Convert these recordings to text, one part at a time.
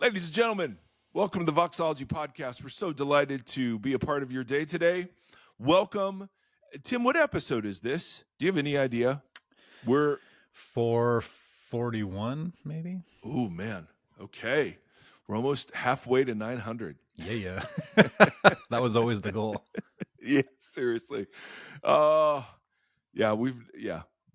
Ladies and gentlemen, welcome to the Voxology podcast. We're so delighted to be a part of your day today. Welcome. Tim, what episode is this? Do you have any idea? We're 441, maybe? Oh, man. Okay. We're almost halfway to 900. Yeah. That was always the goal. Yeah, seriously.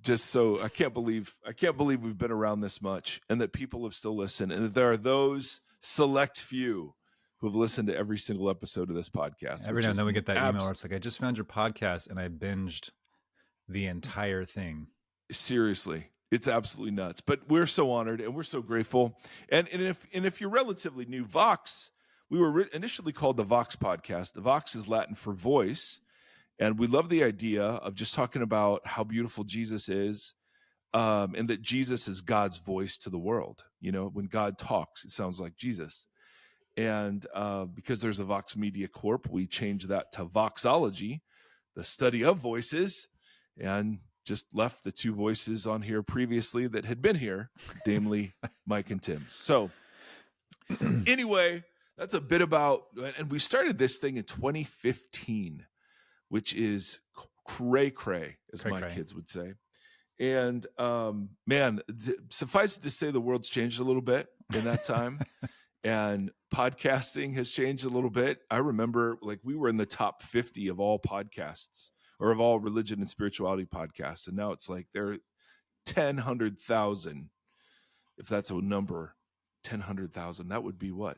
Just so I can't believe we've been around this much and that people have still listened, and that there are those select few who have listened to every single episode of this podcast. Every now and then we get that email where it's like, I just found your podcast and I binged the entire thing. Seriously, it's absolutely nuts. But we're so honored and we're so grateful. And if you're relatively new, Vox, we were initially called the Vox podcast. The Vox is Latin for voice. And we love the idea of just talking about how beautiful Jesus is, and that Jesus is God's voice to the world. You know, when God talks, it sounds like Jesus. And because there's a Vox Media Corp, we changed that to Voxology, the study of voices, and just left the two voices on here previously that had been here, namely Mike and Tim's. So anyway, that's a bit about, and we started this thing in 2015. Which is cray-cray, as my kids would say. And suffice it to say, the world's changed a little bit in that time. And podcasting has changed a little bit. I remember, we were in the top 50 of all podcasts, or of all religion and spirituality podcasts. And now it's like there are 100,000, if that's a number, 100,000. That would be what?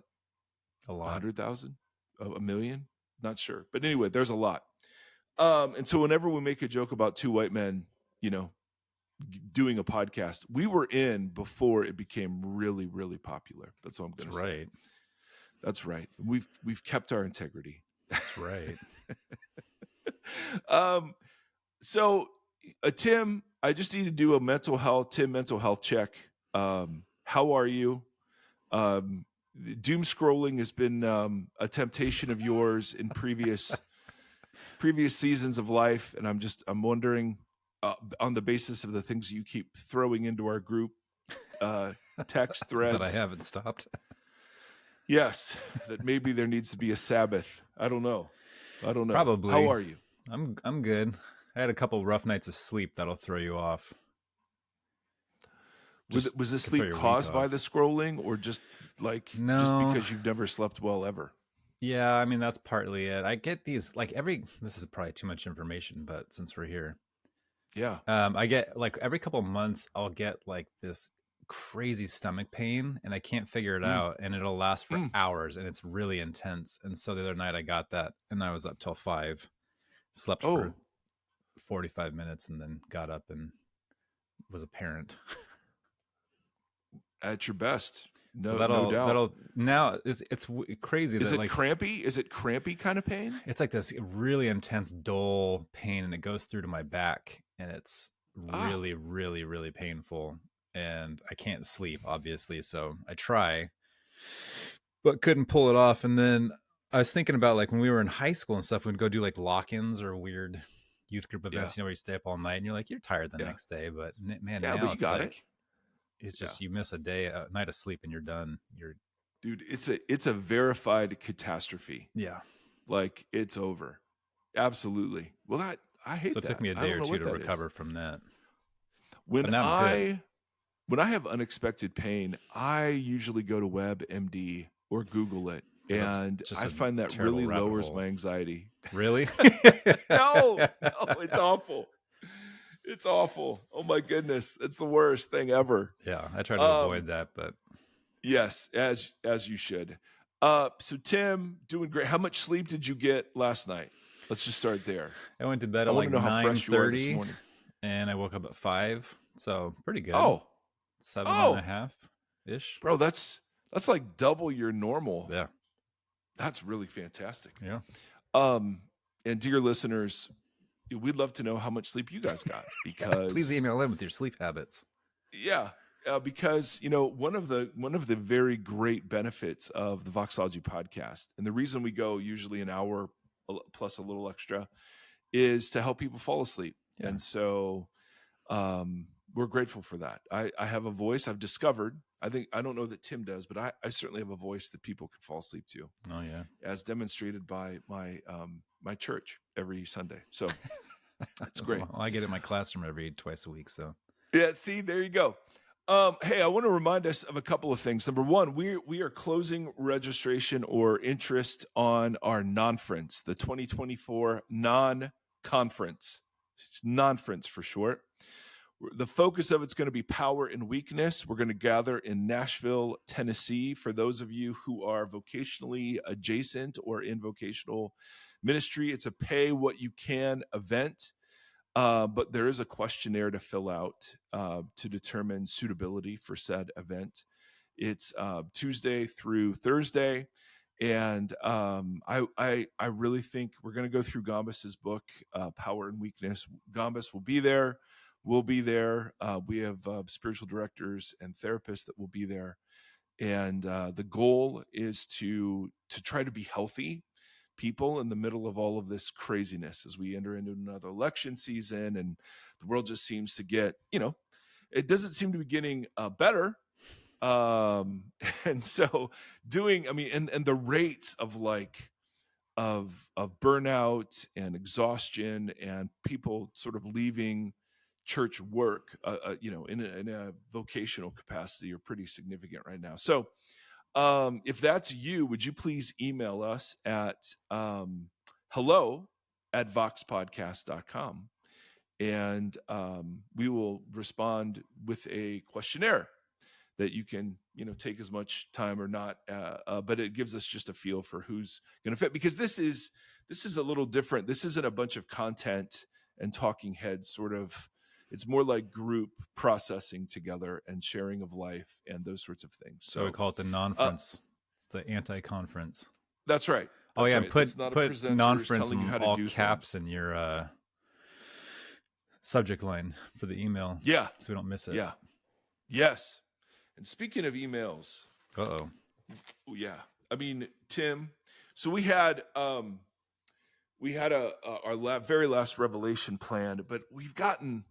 A lot. 100,000? A million? Not sure. But anyway, there's a lot. And so whenever we make a joke about two white men, doing a podcast, we were in before it became really, really popular. That's what I'm going to say. Right. That's right. We've kept our integrity. That's right. So Tim, I just need to do a mental health check. How are you? Doom scrolling has been a temptation of yours in previous seasons of life, and I'm wondering, on the basis of the things you keep throwing into our group text threads that I haven't stopped. Yes, that maybe there needs to be a Sabbath. I don't know. Probably. How are you? I'm good. I had a couple rough nights of sleep that'll throw you off. Was the sleep caused by the scrolling, or just just because you've never slept well ever? Yeah, I mean, that's partly it. I get these, this is probably too much information, but since we're here. Yeah. I get, every couple of months, I'll get, this crazy stomach pain, and I can't figure it out, and it'll last for hours, and it's really intense. And so the other night I got that, and I was up till 5, slept for 45 minutes, and then got up and was a parent. At your best. No, so no doubt. Now it's crazy. Is it crampy? Is it crampy kind of pain? It's like this really intense, dull pain, and it goes through to my back, and it's really, really, really painful. And I can't sleep, obviously, so I try, but couldn't pull it off. And then I was thinking about when we were in high school and stuff, we'd go do lock-ins or weird youth group events, where you stay up all night, and you're tired the next day. But man, now but you got it. It's just you miss a night of sleep and you're done. Dude, it's a verified catastrophe. Yeah. It's over. Absolutely. Well, I hate that. So it took me a day or two to recover from that. When I have unexpected pain, I usually go to WebMD or Google it. And I find that really lowers my anxiety. Really? No, it's awful. It's awful. Oh my goodness. It's the worst thing ever. Yeah. I try to avoid that, but yes, as you should. So Tim, doing great. How much sleep did you get last night? Let's just start there. I went to bed at 9:30 and I woke up at 5. So pretty good. 7.5-ish. Bro, that's double your normal. Yeah. That's really fantastic. Yeah. And dear listeners, we'd love to know how much sleep you guys got, because please email in with your sleep habits. Yeah. Because one of the very great benefits of the Voxology podcast, and the reason we go usually an hour plus a little extra, is to help people fall asleep. Yeah. And so we're grateful for that. I have a voice I've discovered. I don't know that Tim does, but I certainly have a voice that people can fall asleep to. Oh yeah, as demonstrated by my church every Sunday. So it's great. Well, I get it in my classroom twice a week. So Yeah, see, there you go. Hey, I want to remind us of a couple of things. Number one, we are closing registration or interest on our non-conference, the 2024 non-conference, non-conference for short. The focus of it's going to be power and weakness. We're going to gather in Nashville, Tennessee. For those of you who are vocationally adjacent or in vocational ministry, it's a pay what you can event. But there is a questionnaire to fill out to determine suitability for said event. It's Tuesday through Thursday. And I really think we're going to go through Gombas's book, Power and Weakness. Gombas will be there. We'll be there. We have spiritual directors and therapists that will be there. And the goal is to try to be healthy people in the middle of all of this craziness as we enter into another election season. And the world just seems to get, it doesn't seem to be getting better. And so and the rates of of burnout and exhaustion and people sort of leaving church work, in a vocational capacity are pretty significant right now. So if that's you, would you please email us at hello@voxpodcast.com, and we will respond with a questionnaire that you can, take as much time or not, but it gives us just a feel for who's going to fit, because this is a little different. This isn't a bunch of content and talking heads sort of. It's more like group processing together and sharing of life and those sorts of things. So we call it the non-conference. It's the anti-conference. That's right. Oh yeah, right. put non-conference telling you how to all do caps things in your subject line for the email. Yeah. So we don't miss it. Yeah. Yes. And speaking of emails. Uh-oh. Yeah. I mean, Tim, so we had our very last revelation planned, but we've gotten,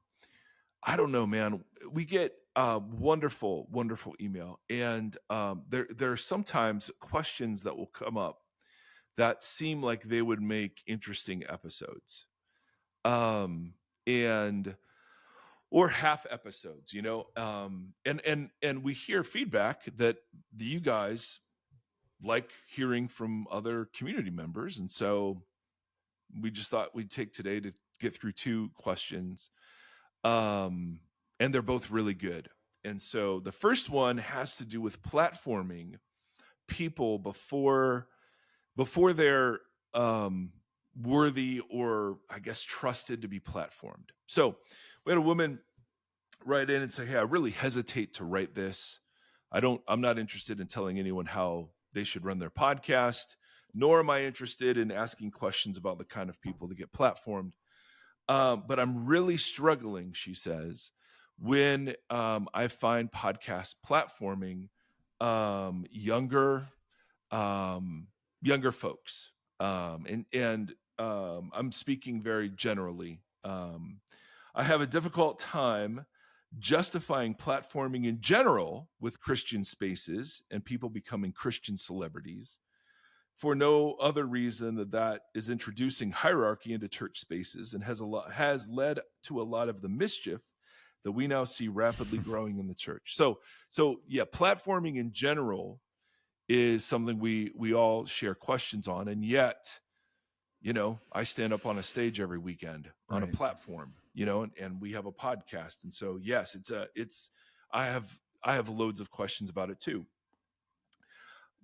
I don't know, man, we get wonderful, wonderful email. And there are sometimes questions that will come up that seem like they would make interesting episodes. Or half episodes, and we hear feedback that you guys like hearing from other community members. And so we just thought we'd take today to get through two questions. And they're both really good. And so the first one has to do with platforming people before they're worthy or, I guess, trusted to be platformed. So we had a woman write in and say, hey, I really hesitate to write this. I'm not interested in telling anyone how they should run their podcast, nor am I interested in asking questions about the kind of people that get platformed. But I'm really struggling, she says, when I find podcast platforming younger folks. And I'm speaking very generally. I have a difficult time justifying platforming in general with Christian spaces and people becoming Christian celebrities for no other reason that is introducing hierarchy into church spaces and has led to a lot of the mischief that we now see rapidly growing in the church. So yeah, platforming in general is something we all share questions on, and yet, I stand up on a stage every weekend on a platform, and we have a podcast, and so yes, I have loads of questions about it too.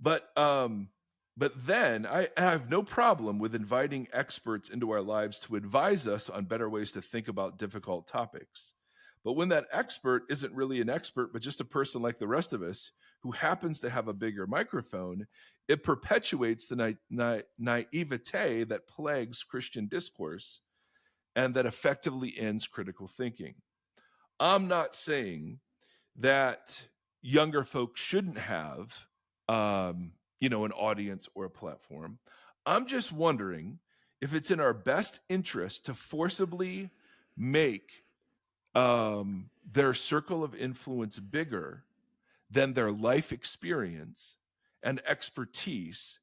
But then I have no problem with inviting experts into our lives to advise us on better ways to think about difficult topics. But when that expert isn't really an expert, but just a person like the rest of us who happens to have a bigger microphone, it perpetuates the naivete that plagues Christian discourse and that effectively ends critical thinking. I'm not saying that younger folks shouldn't have an audience or a platform. I'm just wondering if it's in our best interest to forcibly make their circle of influence bigger than their life experience and expertise.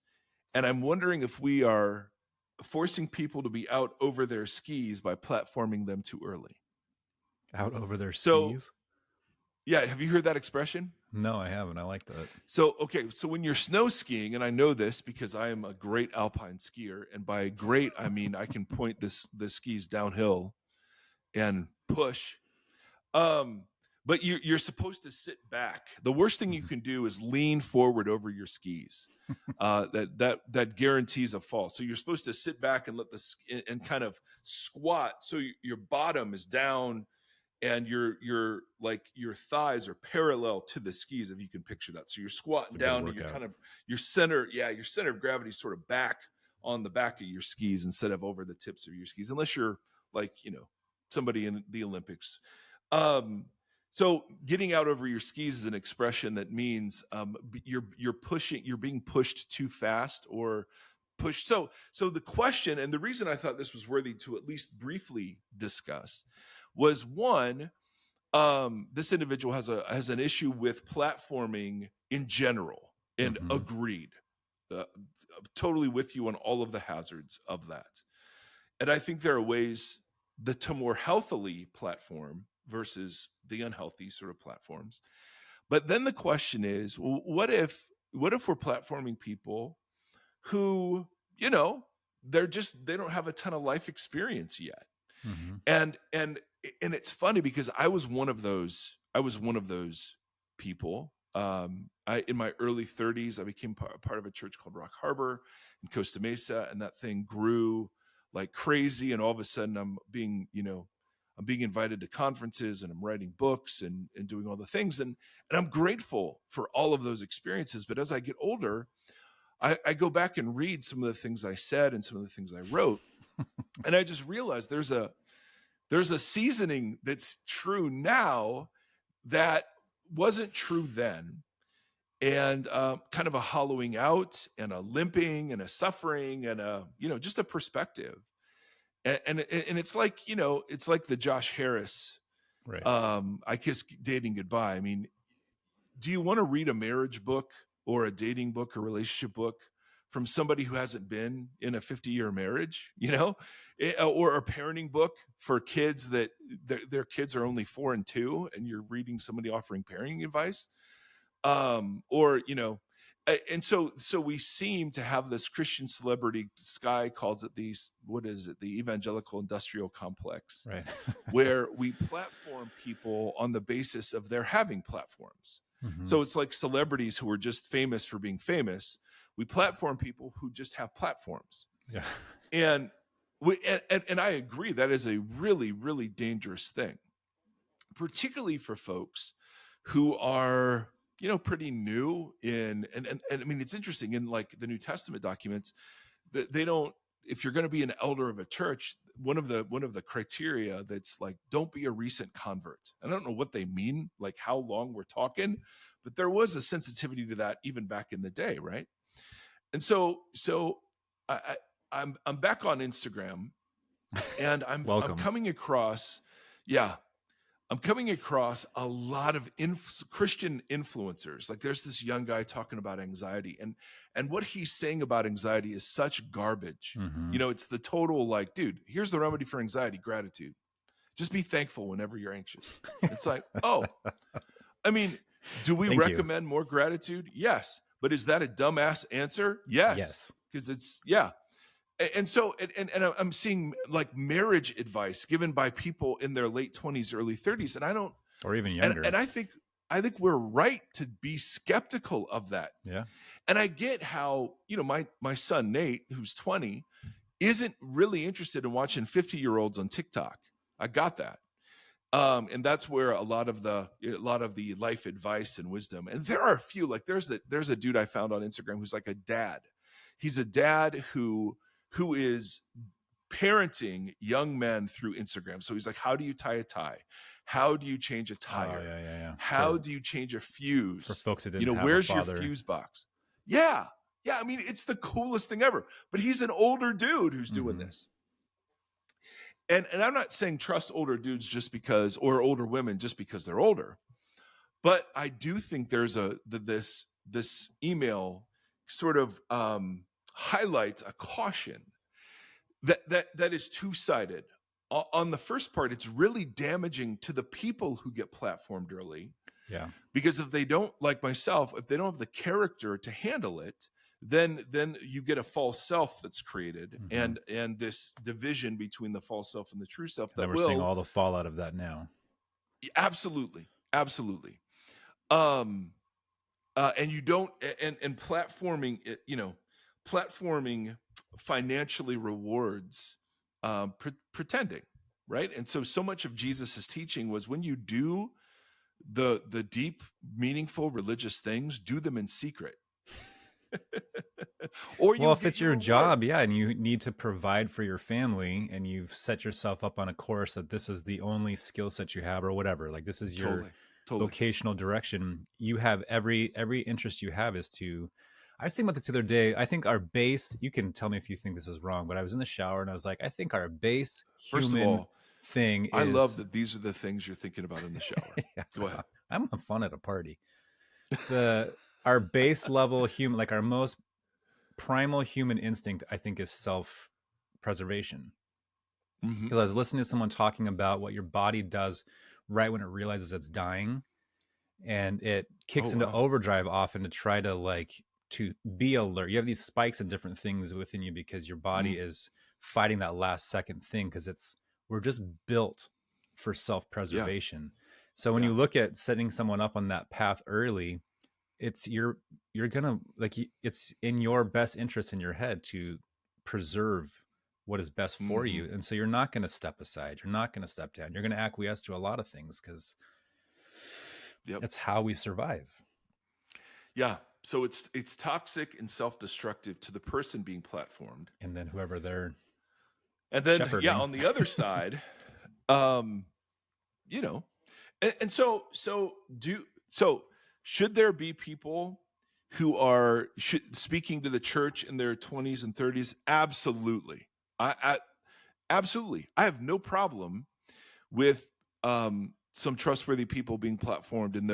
And I'm wondering if we are forcing people to be out over their skis by platforming them too early. Out over their So, skis? yeah, have you heard that expression? No, I haven't. I like that. So, okay, so when you're snow skiing, and I know this because I am a great alpine skier, and by great I mean I can point the skis downhill and push. But you're supposed to sit back. The worst thing you can do is lean forward over your skis. That guarantees a fall. So you're supposed to sit back and and kind of squat, so your bottom is down, and your thighs are parallel to the skis, if you can picture that. So you're squatting down, and you're kind of your center of gravity is sort of back on the back of your skis instead of over the tips of your skis, unless you're somebody in the Olympics. So getting out over your skis is an expression that means you're being pushed too fast or pushed. So the question, and the reason I thought this was worthy to at least briefly discuss, was one, this individual has an issue with platforming in general, and agreed, totally with you on all of the hazards of that. And I think there are ways to more healthily platform versus the unhealthy sort of platforms. But then the question is, well, what if we're platforming people who, they don't have a ton of life experience yet. And it's funny because I was one of those people. In my early 30s, I became part of a church called Rock Harbor in Costa Mesa, and that thing grew like crazy. And all of a sudden I'm being invited to conferences, and I'm writing books and doing all the things. And I'm grateful for all of those experiences. But as I get older, I go back and read some of the things I said and some of the things I wrote. And I just realized there's a seasoning that's true now that wasn't true then. And kind of a hollowing out and a limping and a suffering and just a perspective. And it's like, it's like the Josh Harris, right. I Kiss Dating Goodbye. I mean, do you want to read a marriage book or a dating book or relationship book from somebody who hasn't been in a 50-year marriage, or a parenting book for kids that their kids are only 4 and 2, and you're reading somebody offering parenting advice? And so we seem to have this Christian celebrity, Sky calls it the evangelical industrial complex, right? where we platform people on the basis of their having platforms. So it's like celebrities who are just famous for being famous. We platform people who just have platforms. Yeah. And I agree that is a really, really dangerous thing, particularly for folks who are, pretty new in, and I mean, it's interesting in like the New Testament documents that they don't, if you're going to be an elder of a church, one of the criteria that's like, don't be a recent convert. And I don't know what they mean, like how long we're talking, but there was a sensitivity to that even back in the day. Right. And so I'm back on Instagram, and I'm coming across, I'm coming across a lot of Christian influencers. Like there's this young guy talking about anxiety, and what he's saying about anxiety is such garbage. It's the total like, dude, here's the remedy for anxiety: gratitude. Just be thankful whenever you're anxious. It's like, oh, I mean, do we recommend more gratitude? Yes. But is that a dumbass answer? Yes. Because it's, And so, and I'm seeing like marriage advice given by people in their late 20s, early 30s, and I don't, or even younger. And I think we're right to be skeptical of that. Yeah. And I get how, my son Nate, who's 20, isn't really interested in watching 50-year-olds on TikTok. I got that. And that's where a lot of the life advice and wisdom. And there are a few, like there's a dude I found on Instagram who's like a dad. He's a dad who is parenting young men through Instagram. So he's like, how do you tie a tie? How do you change a tire? Yeah. How do you change a fuse? For folks that didn't have where's a father. your fuse box? Yeah. I mean, it's the coolest thing ever. But he's an older dude who's doing this. And I'm not saying trust older dudes just because, or older women just because they're older, but I do think there's this email sort of highlights a caution that is two-sided. On the first part, it's really damaging to the people who get platformed early. Yeah. Because if they don't, like myself, if they don't have the character to handle it, then you get a false self that's created, and this division between the false self and the true self And that we're seeing all the fallout of that now. Absolutely. And you don't, and platforming, platforming financially rewards pretending, right? And so much of Jesus's teaching was when you do the deep, meaningful religious things, do them in secret. Or well, if it's your reward. job, yeah, and you need to provide for your family, and you've set yourself up on a course that this is the only skill set you have, or whatever, like this is your vocational direction, you have every interest you have is to. I was thinking about this the other day. I think our base, you can tell me if you think this is wrong, but I was in the shower and I was like, I think our base human thing is. I love that these are the things you're thinking about in the shower. Yeah, go ahead. I'm having fun at a party. Our base level human, like our most primal human instinct, I think, is self-preservation. Because I was listening to someone talking about what your body does right when it realizes it's dying, and it kicks into overdrive often to try to be alert. You have these spikes and different things within you because your body is fighting that last second thing, because we're just built for self-preservation. So when you look at setting someone up on that path early, it's you're gonna, like, it's in your best interest in your head to preserve what is best for you. And so you're not going to step aside, you're not going to step down, you're going to acquiesce to a lot of things, because that's how we survive. So it's toxic and self-destructive to the person being platformed, and then whoever they're shepherding. On the other side, so should there be people who are speaking to the church in their 20s and 30s? Absolutely. Absolutely. I have no problem with some trustworthy people being platformed in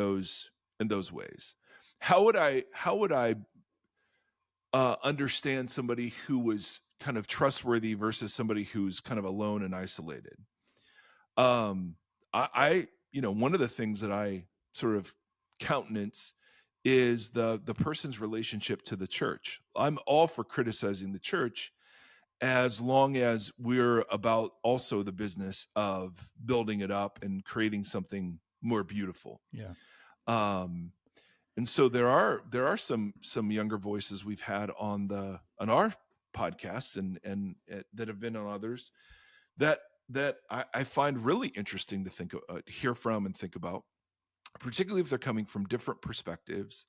those ways. How would I understand somebody who was kind of trustworthy versus somebody who's kind of alone and isolated? One of the things that I sort of countenance is the person's relationship to the church. I'm all for criticizing the church, as long as we're about also the business of building it up and creating something more beautiful. And so there are some younger voices we've had on our podcasts and that have been on others that I find really interesting to hear from and think about, particularly if they're coming from different perspectives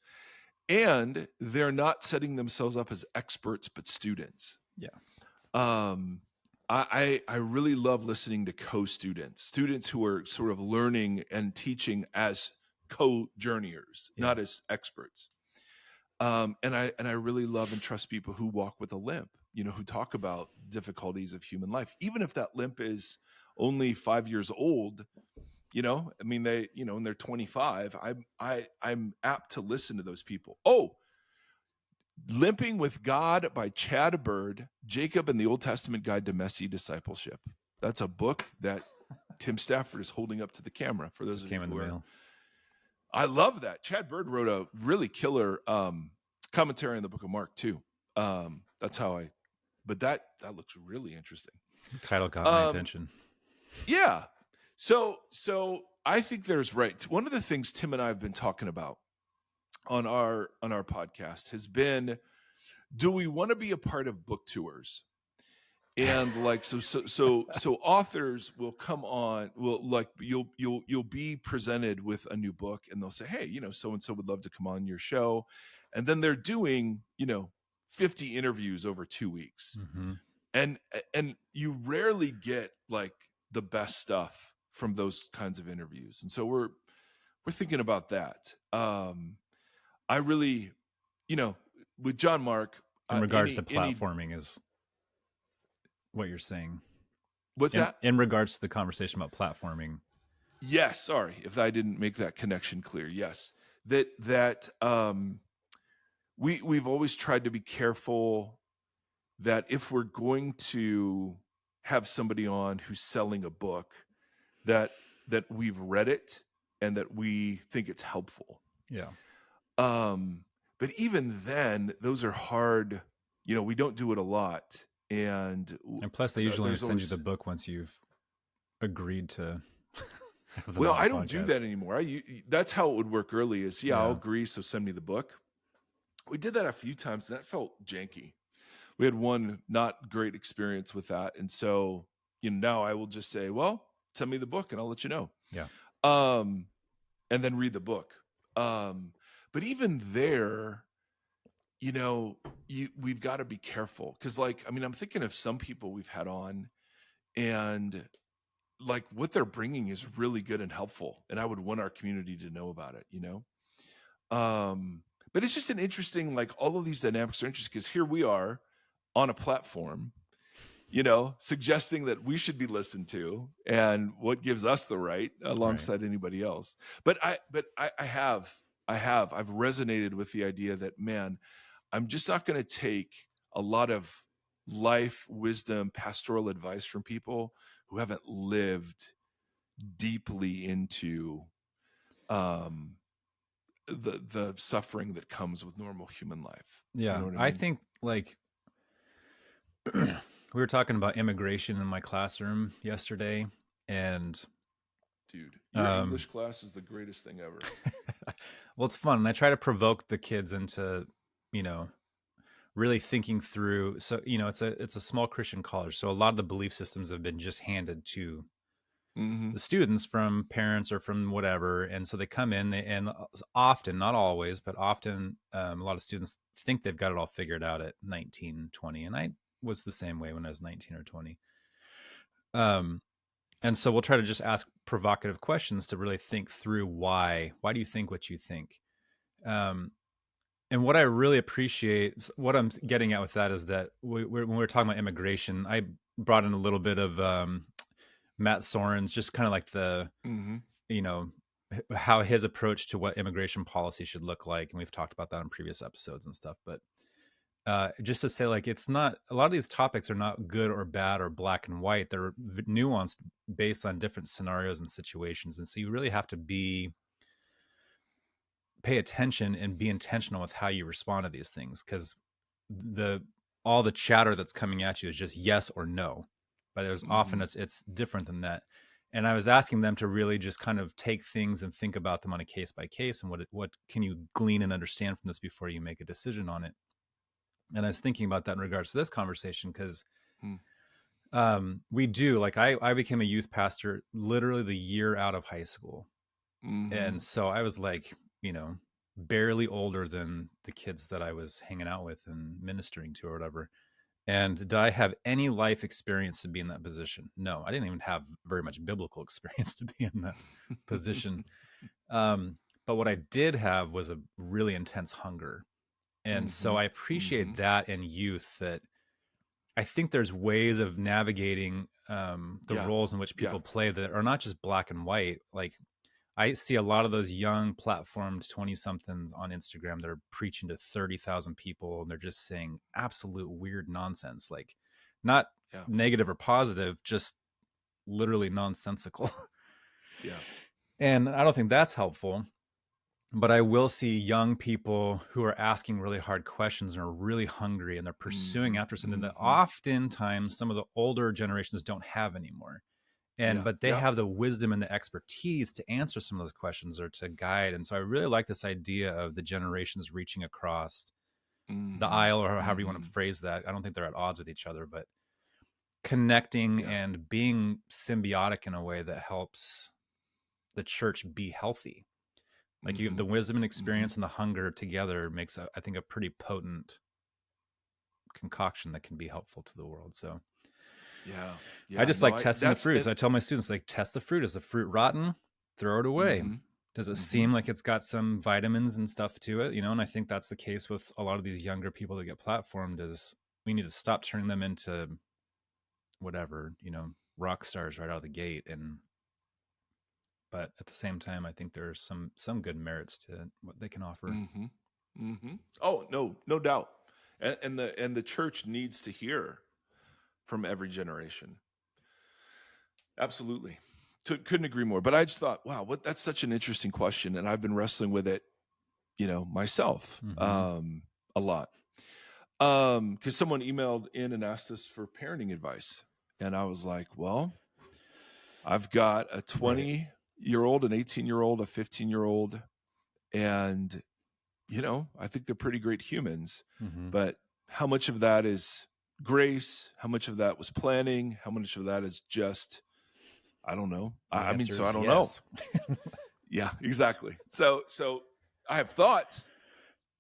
and they're not setting themselves up as experts but students. I really love listening to students who are sort of learning and teaching as co-journeyers, not as experts. And I really love and trust people who walk with a limp, who talk about difficulties of human life, even if that limp is only 5 years old. They, and they're 25. I'm apt to listen to those people. Limping with God by Chad Bird, Jacob and the Old Testament Guide to Messy Discipleship. That's a book that Tim Stafford is holding up to the camera for those of you who are. I love that. Chad Bird wrote a really killer commentary on the book of Mark too. That's how but that looks really interesting. The title got my attention. Yeah. So I think there's one of the things Tim and I have been talking about on our podcast has been, do we want to be a part of book tours? And so authors will come on, you'll be presented with a new book and they'll say, hey, so-and-so would love to come on your show. And then they're doing, 50 interviews over 2 weeks. And you rarely get the best stuff from those kinds of interviews. And so we're thinking about that. I really, with John Mark, in regards to platforming is what you're saying. What's that? In regards to the conversation about platforming. Yes, sorry if I didn't make that connection clear. Yes, that we've always tried to be careful that if we're going to have somebody on who's selling a book, that we've read it and that we think it's helpful. Yeah. But even then, those are hard. You know, we don't do it a lot, and plus they usually there's send you always the book once you've agreed to have them well, on the I don't do podcast. that anymore. That's how it would work early is, yeah, I'll Yeah. agree, so send me the book. We did that a few times, and that felt janky. We had one not great experience with that, and so, you know, now I will just say, well, send me the book, and I'll let you know. Yeah. And then read the book. But even there, you know, we've got to be careful because, like, I mean, I'm thinking of some people we've had on, and like what they're bringing is really good and helpful, and I would want our community to know about it, you know. But it's just an interesting, like, all of these dynamics are interesting because here we are on a platform, you know, suggesting that we should be listened to and what gives us the right alongside anybody else. But I've resonated with the idea that, man, I'm just not going to take a lot of life wisdom, pastoral advice from people who haven't lived deeply into the suffering that comes with normal human life. Yeah. You know what I I mean? think, like, we were talking about immigration in my classroom yesterday, and dude, your English class is the greatest thing ever. well, it's fun. And I try to provoke the kids into, you know, really thinking through. So, you know, it's a small Christian college, so a lot of the belief systems have been just handed to the students from parents or from whatever, and so they come in, and often, not always, but often, a lot of students think they've got it all figured out at 19, 20, and I was the same way when I was 19 or 20. And so we'll try to just ask provocative questions to really think through why do you think what you think. And what I really appreciate, what I'm getting at with that is that when we're talking about immigration, I brought in a little bit of Matt Soren's, just kind of like the, you know, how his approach to what immigration policy should look like. And we've talked about that in previous episodes and stuff. But just to say, like, it's not, a lot of these topics are not good or bad or black and white. They're nuanced based on different scenarios and situations. And so you really have to pay attention and be intentional with how you respond to these things, because all the chatter that's coming at you is just yes or no, but there's often it's different than that. And I was asking them to really just kind of take things and think about them on a case by case, and what can you glean and understand from this before you make a decision on it. And I was thinking about that in regards to this conversation, because we do, like, I became a youth pastor literally the year out of high school. And so I was, like, you know, barely older than the kids that I was hanging out with and ministering to or whatever. And did I have any life experience to be in that position? No, I didn't even have very much biblical experience to be in that position. But what I did have was a really intense hunger. And so I appreciate that in youth, that I think there's ways of navigating the roles in which people play that are not just black and white. Like, I see a lot of those young platformed 20-somethings on Instagram that are preaching to 30,000 people, and they're just saying absolute weird nonsense, like, not negative or positive, just literally nonsensical. Yeah. And I don't think that's helpful. But I will see young people who are asking really hard questions and are really hungry, and they're pursuing after something that oftentimes some of the older generations don't have anymore. But they have the wisdom and the expertise to answer some of those questions or to guide. And so I really like this idea of the generations reaching across the aisle, or however you want to phrase that. I don't think they're at odds with each other, but connecting and being symbiotic in a way that helps the church be healthy. Like, you have the wisdom and experience and the hunger together makes, I think, a pretty potent concoction that can be helpful to the world. So I just like testing the fruits. I tell my students, like, test the fruit. Is the fruit rotten? Throw it away. Does it seem like it's got some vitamins and stuff to it? You know, and I think that's the case with a lot of these younger people that get platformed, is we need to stop turning them into whatever, you know, rock stars right out of the gate. But at the same time, I think there's some good merits to what they can offer. Mm-hmm. Mm-hmm. Oh, no doubt. And the church needs to hear from every generation. Absolutely. Couldn't agree more. But I just thought, wow, that's such an interesting question. And I've been wrestling with it, myself, a lot. Because someone emailed in and asked us for parenting advice. And I was like, well, I've got a 20-year-old, an 18-year-old, a 15-year-old, and I think they're pretty great humans. But how much of that is grace? How much of that was planning? How much of that is just, I don't know. I don't know. Yeah, exactly. So I have thoughts.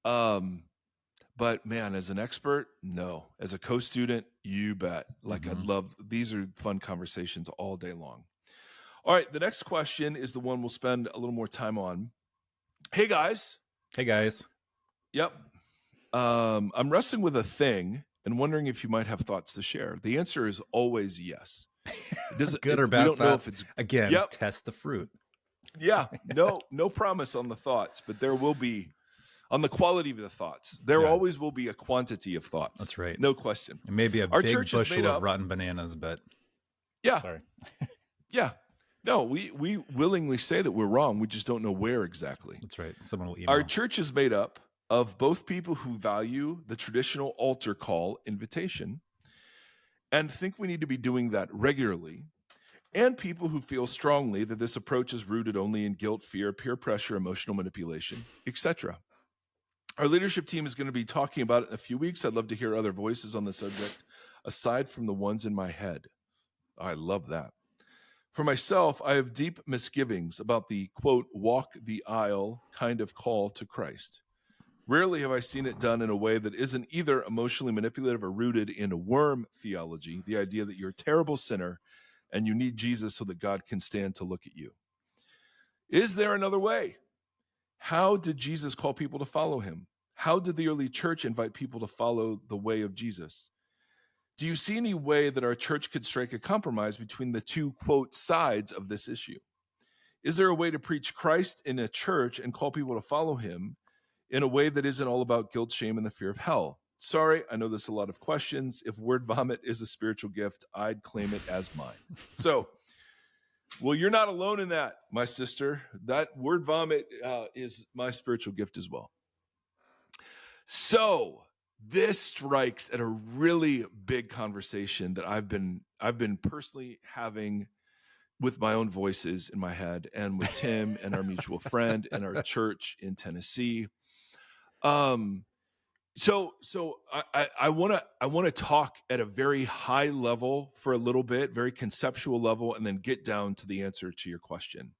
But man, as an expert, no. As a co-student, you bet. Like these are fun conversations all day long. All right, the next question is the one we'll spend a little more time on. Hey guys. Yep. I'm wrestling with a thing and wondering if you might have thoughts to share. The answer is always yes. Good or bad we don't thoughts. Know if it's again. Test the fruit. Yeah. No promise on the thoughts, but there will be on the quality of the thoughts. There always will be a quantity of thoughts. That's right. No question. It may be a big bushel of rotten bananas, but yeah. Sorry. Yeah. No, we willingly say that we're wrong. We just don't know where exactly. That's right. Someone will email. Our church is made up of both people who value the traditional altar call invitation and think we need to be doing that regularly, and people who feel strongly that this approach is rooted only in guilt, fear, peer pressure, emotional manipulation, etc. Our leadership team is going to be talking about it in a few weeks. I'd love to hear other voices on the subject aside from the ones in my head. I love that. For myself, I have deep misgivings about the, quote, walk the aisle kind of call to Christ. Rarely have I seen it done in a way that isn't either emotionally manipulative or rooted in a worm theology, the idea that you're a terrible sinner and you need Jesus so that God can stand to look at you. Is there another way? How did Jesus call people to follow him? How did the early church invite people to follow the way of Jesus? Do you see any way that our church could strike a compromise between the two, quote, sides of this issue? Is there a way to preach Christ in a church and call people to follow him in a way that isn't all about guilt, shame, and the fear of hell? Sorry, I know there's a lot of questions. If word vomit is a spiritual gift, I'd claim it as mine. So, well, you're not alone in that, my sister. That word vomit is my spiritual gift as well. So this strikes at a really big conversation that I've been personally having with my own voices in my head and with Tim and our mutual friend and our church in Tennessee. So I want to talk at a very high level for a little bit, very conceptual level, and then get down to the answer to your question.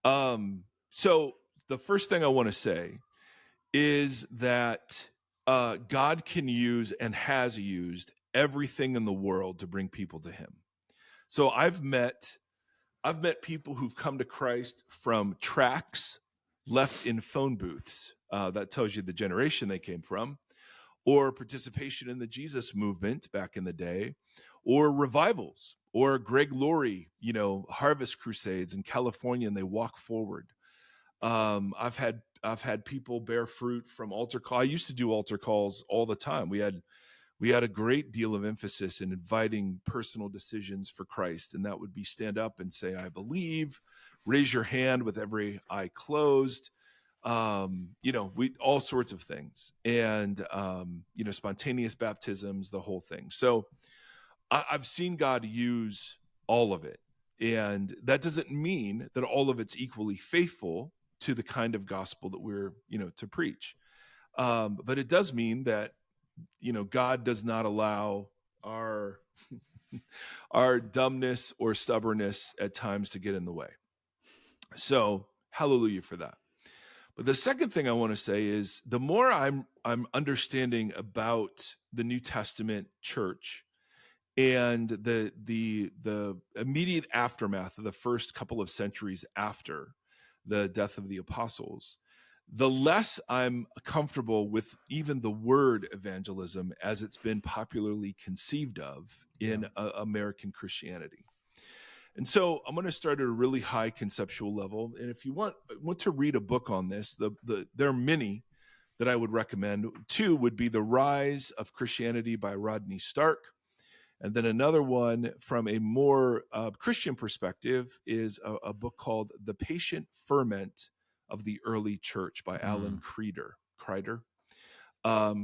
So the first thing I want to say is that God can use and has used everything in the world to bring people to him. So I've met people who've come to Christ from tracts left in phone booths. That tells you the generation they came from, or participation in the Jesus movement back in the day, or revivals, or Greg Laurie, harvest crusades in California, and they walk forward. I've had people bear fruit from altar call. I used to do altar calls all the time. We had a great deal of emphasis in inviting personal decisions for Christ, and that would be stand up and say, I believe, raise your hand with every eye closed, all sorts of things, and spontaneous baptisms, the whole thing. So I've seen God use all of it, and that doesn't mean that all of it's equally faithful to the kind of gospel that we're, to preach. But it does mean that, God does not allow our dumbness or stubbornness at times to get in the way. So hallelujah for that. But the second thing I want to say is the more I'm understanding about the New Testament church and the immediate aftermath of the first couple of centuries after the death of the apostles, the less I'm comfortable with even the word evangelism as it's been popularly conceived of in American Christianity. And so I'm going to start at a really high conceptual level. And if you want to read a book on this, there are many that I would recommend. Two would be The Rise of Christianity by Rodney Stark. And then another one from a more Christian perspective is a book called The Patient Ferment of the Early Church by Alan Kreider.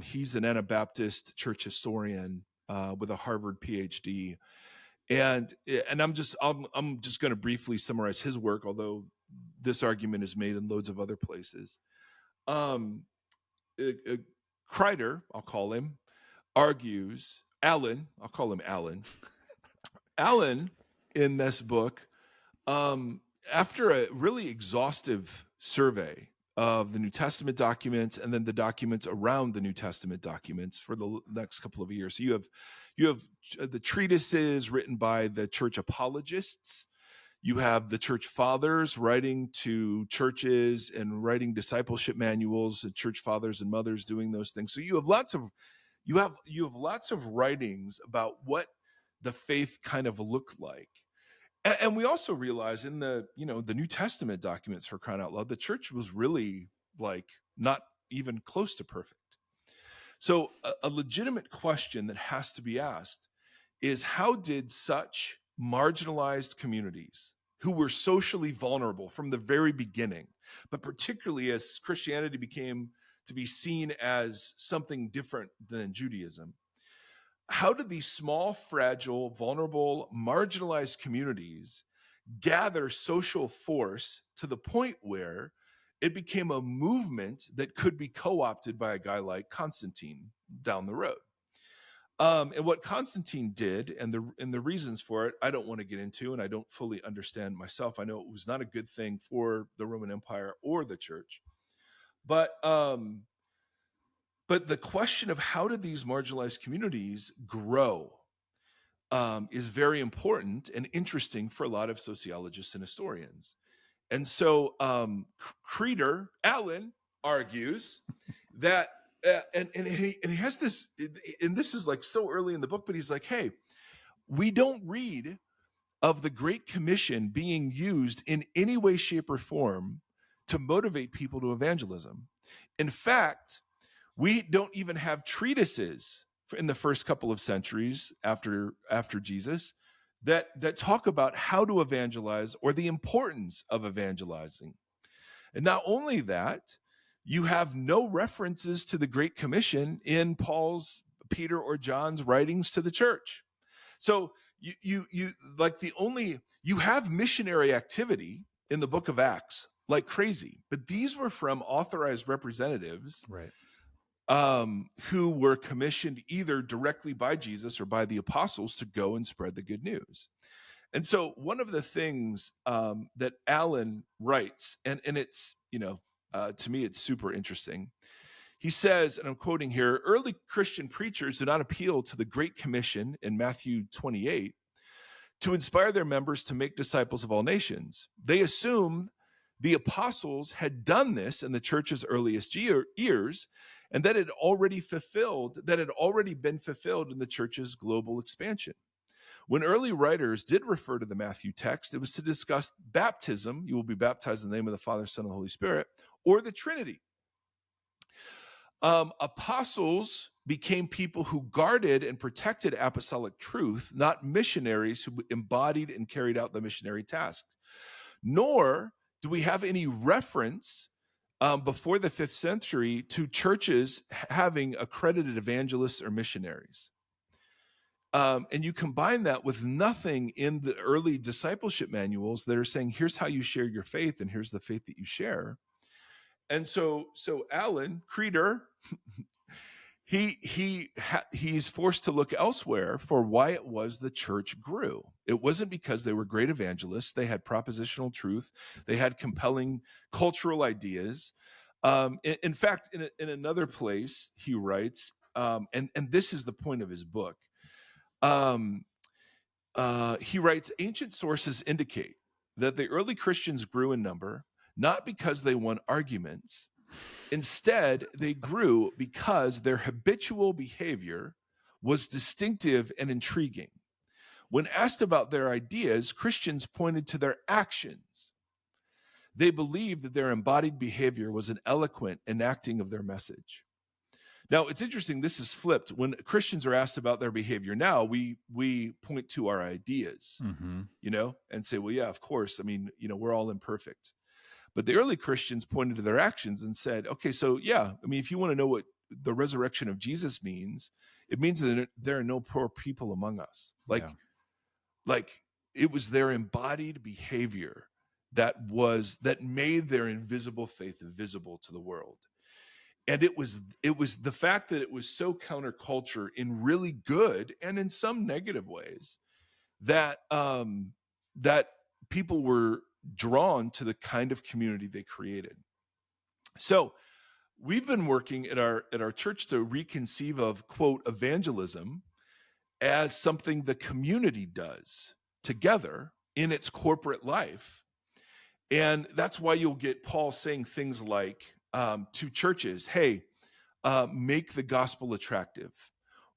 He's an Anabaptist church historian with a Harvard PhD. And I'm just going to briefly summarize his work, although this argument is made in loads of other places. Kreider, I'll call him, argues, Alan, I'll call him Alan. Alan, in this book, after a really exhaustive survey of the New Testament documents and then the documents around the New Testament documents for the next couple of years. So you have the treatises written by the church apologists. You have the church fathers writing to churches and writing discipleship manuals, and church fathers and mothers doing those things. So you have lots of writings about what the faith kind of looked like. And we also realize in the New Testament documents, for crying out loud, the church was really like not even close to perfect. So a legitimate question that has to be asked is, how did such marginalized communities who were socially vulnerable from the very beginning, but particularly as Christianity became to be seen as something different than Judaism, how did these small, fragile, vulnerable, marginalized communities gather social force to the point where it became a movement that could be co-opted by a guy like Constantine down the road? And what Constantine did, and the reasons for it, I don't want to get into, and I don't fully understand myself. I know it was not a good thing for the Roman Empire or the church, but the question of how did these marginalized communities grow is very important and interesting for a lot of sociologists and historians. And so Alan argues that, and he has this, and this is like so early in the book, but he's like, hey, we don't read of the Great Commission being used in any way, shape, or form to motivate people to evangelism. In fact, we don't even have treatises in the first couple of centuries after Jesus that talk about how to evangelize or the importance of evangelizing. And not only that, you have no references to the Great Commission in Paul's, Peter, or John's writings to the church. So you have missionary activity in the book of Acts like crazy, but these were from authorized representatives, right, who were commissioned either directly by Jesus or by the apostles to go and spread the good news. And so one of the things that Alan writes, and it's, to me, it's super interesting. He says, and I'm quoting here, early Christian preachers did not appeal to the Great Commission in Matthew 28 to inspire their members to make disciples of all nations. They assumed the apostles had done this in the church's earliest years, and that it had already been fulfilled in the church's global expansion. When early writers did refer to the Matthew text, it was to discuss baptism. You will be baptized in the name of the Father, Son, and Holy Spirit, or the Trinity. Apostles became people who guarded and protected apostolic truth, not missionaries who embodied and carried out the missionary task. Nor do we have any reference before the 5th century to churches having accredited evangelists or missionaries. And you combine that with nothing in the early discipleship manuals that are saying, here's how you share your faith and here's the faith that you share. And so Alan Kreider, he's forced to look elsewhere for why it was the church grew. It wasn't because they were great evangelists. They had propositional truth. They had compelling cultural ideas. In fact, in another place, he writes, and this is the point of his book. He writes, ancient sources indicate that the early Christians grew in number, not because they won arguments, Instead, they grew because their habitual behavior was distinctive and intriguing. When asked about their ideas, Christians pointed to their actions. They believed that their embodied behavior was an eloquent enacting of their message. Now, it's interesting, this is flipped. When Christians are asked about their behavior now, we point to our ideas, and say, well, yeah, of course. I mean, we're all imperfect. But the early Christians pointed to their actions and said, okay, so yeah, I mean, if you want to know what the resurrection of Jesus means, it means that there are no poor people among us. Like it was their embodied behavior that made their invisible faith visible to the world. And it was the fact that it was so counterculture in really good and in some negative ways that that people were drawn to the kind of community they created. So we've been working at our church to reconceive of, quote, evangelism as something the community does together in its corporate life. And that's why you'll get Paul saying things like to churches, hey, make the gospel attractive.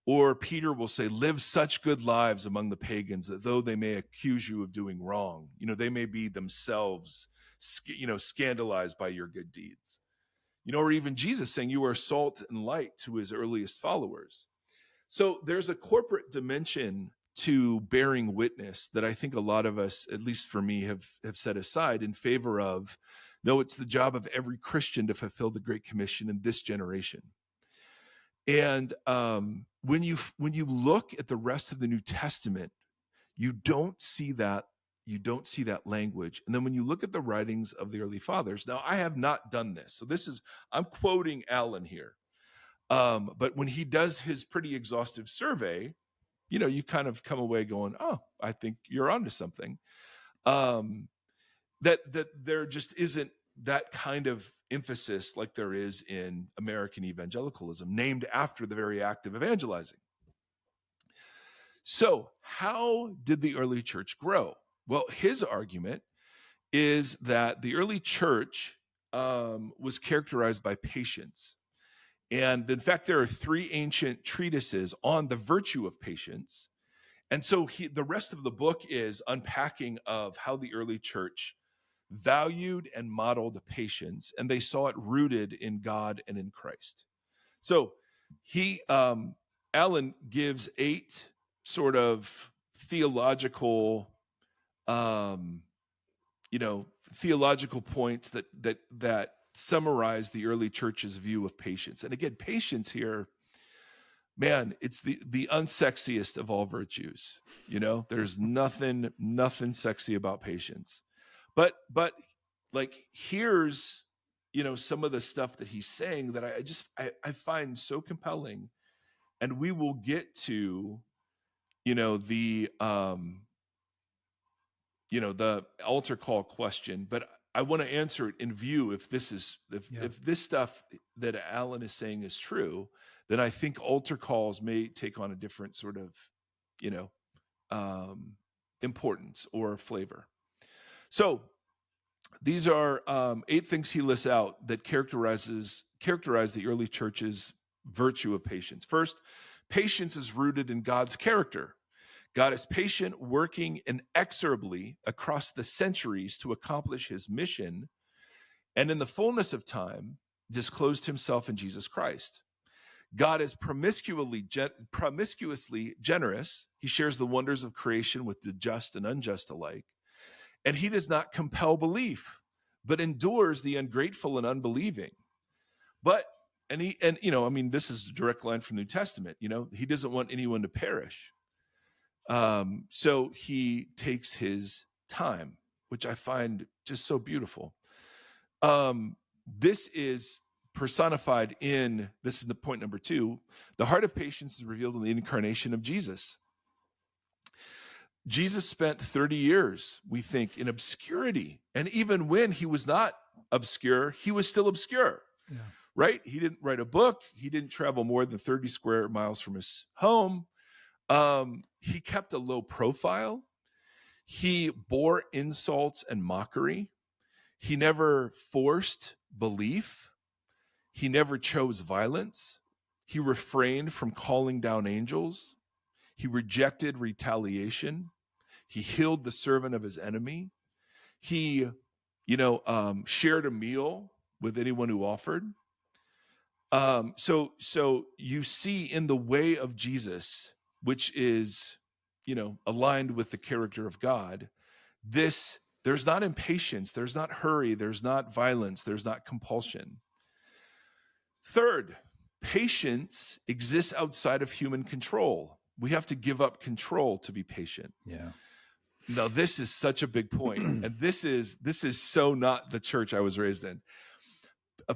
Or Peter will say, live such good lives among the pagans that though they may accuse you of doing wrong, they may be themselves, scandalized by your good deeds. Or even Jesus saying you are salt and light to his earliest followers. So there's a corporate dimension to bearing witness that I think a lot of us, at least for me, have set aside in favor of, no, it's the job of every Christian to fulfill the Great Commission in this generation. And when you look at the rest of the New Testament, you don't see that language. And then when you look at the writings of the early fathers, now I have not done this, so I'm quoting Alan here. But when he does his pretty exhaustive survey, you kind of come away going, oh, I think you're onto something. That there just isn't that kind of emphasis like there is in American evangelicalism, named after the very act of evangelizing. So how did the early church grow? Well, his argument is that the early church was characterized by patience. And in fact, there are 3 ancient treatises on the virtue of patience. And so the rest of the book is unpacking of how the early church valued and modeled patience, and they saw it rooted in God and in Christ. So Alan gives 8 sort of theological points that summarize the early church's view of patience. And again, patience here, man, it's the unsexiest of all virtues. There's nothing sexy about patience. But like, here's, some of the stuff that he's saying that I find so compelling. And we will get to, the altar call question, but I want to answer it in view if this stuff that Alan is saying is true, then I think altar calls may take on a different sort of, importance or flavor. So these are 8 things he lists out that characterize the early church's virtue of patience. First, patience is rooted in God's character. God is patient, working inexorably across the centuries to accomplish his mission, and in the fullness of time, disclosed himself in Jesus Christ. God is promiscuously generous. He shares the wonders of creation with the just and unjust alike. And he does not compel belief, but endures the ungrateful and unbelieving. This is a direct line from the New Testament. He doesn't want anyone to perish. So he takes his time, which I find just so beautiful. This is personified this is the point number 2. The heart of patience is revealed in the incarnation of Jesus. Jesus spent 30 years, we think, in obscurity. And even when he was not obscure, he was still obscure, right? He didn't write a book. He didn't travel more than 30 square miles from his home. He kept a low profile. He bore insults and mockery. He never forced belief. He never chose violence. He refrained from calling down angels. He rejected retaliation. He healed the servant of his enemy. He, shared a meal with anyone who offered. So you see in the way of Jesus, which is, aligned with the character of God, there's not impatience, there's not hurry, there's not violence, there's not compulsion. Third, patience exists outside of human control. We have to give up control to be patient. Yeah. Now, this is such a big point, and this is so not the church I was raised in.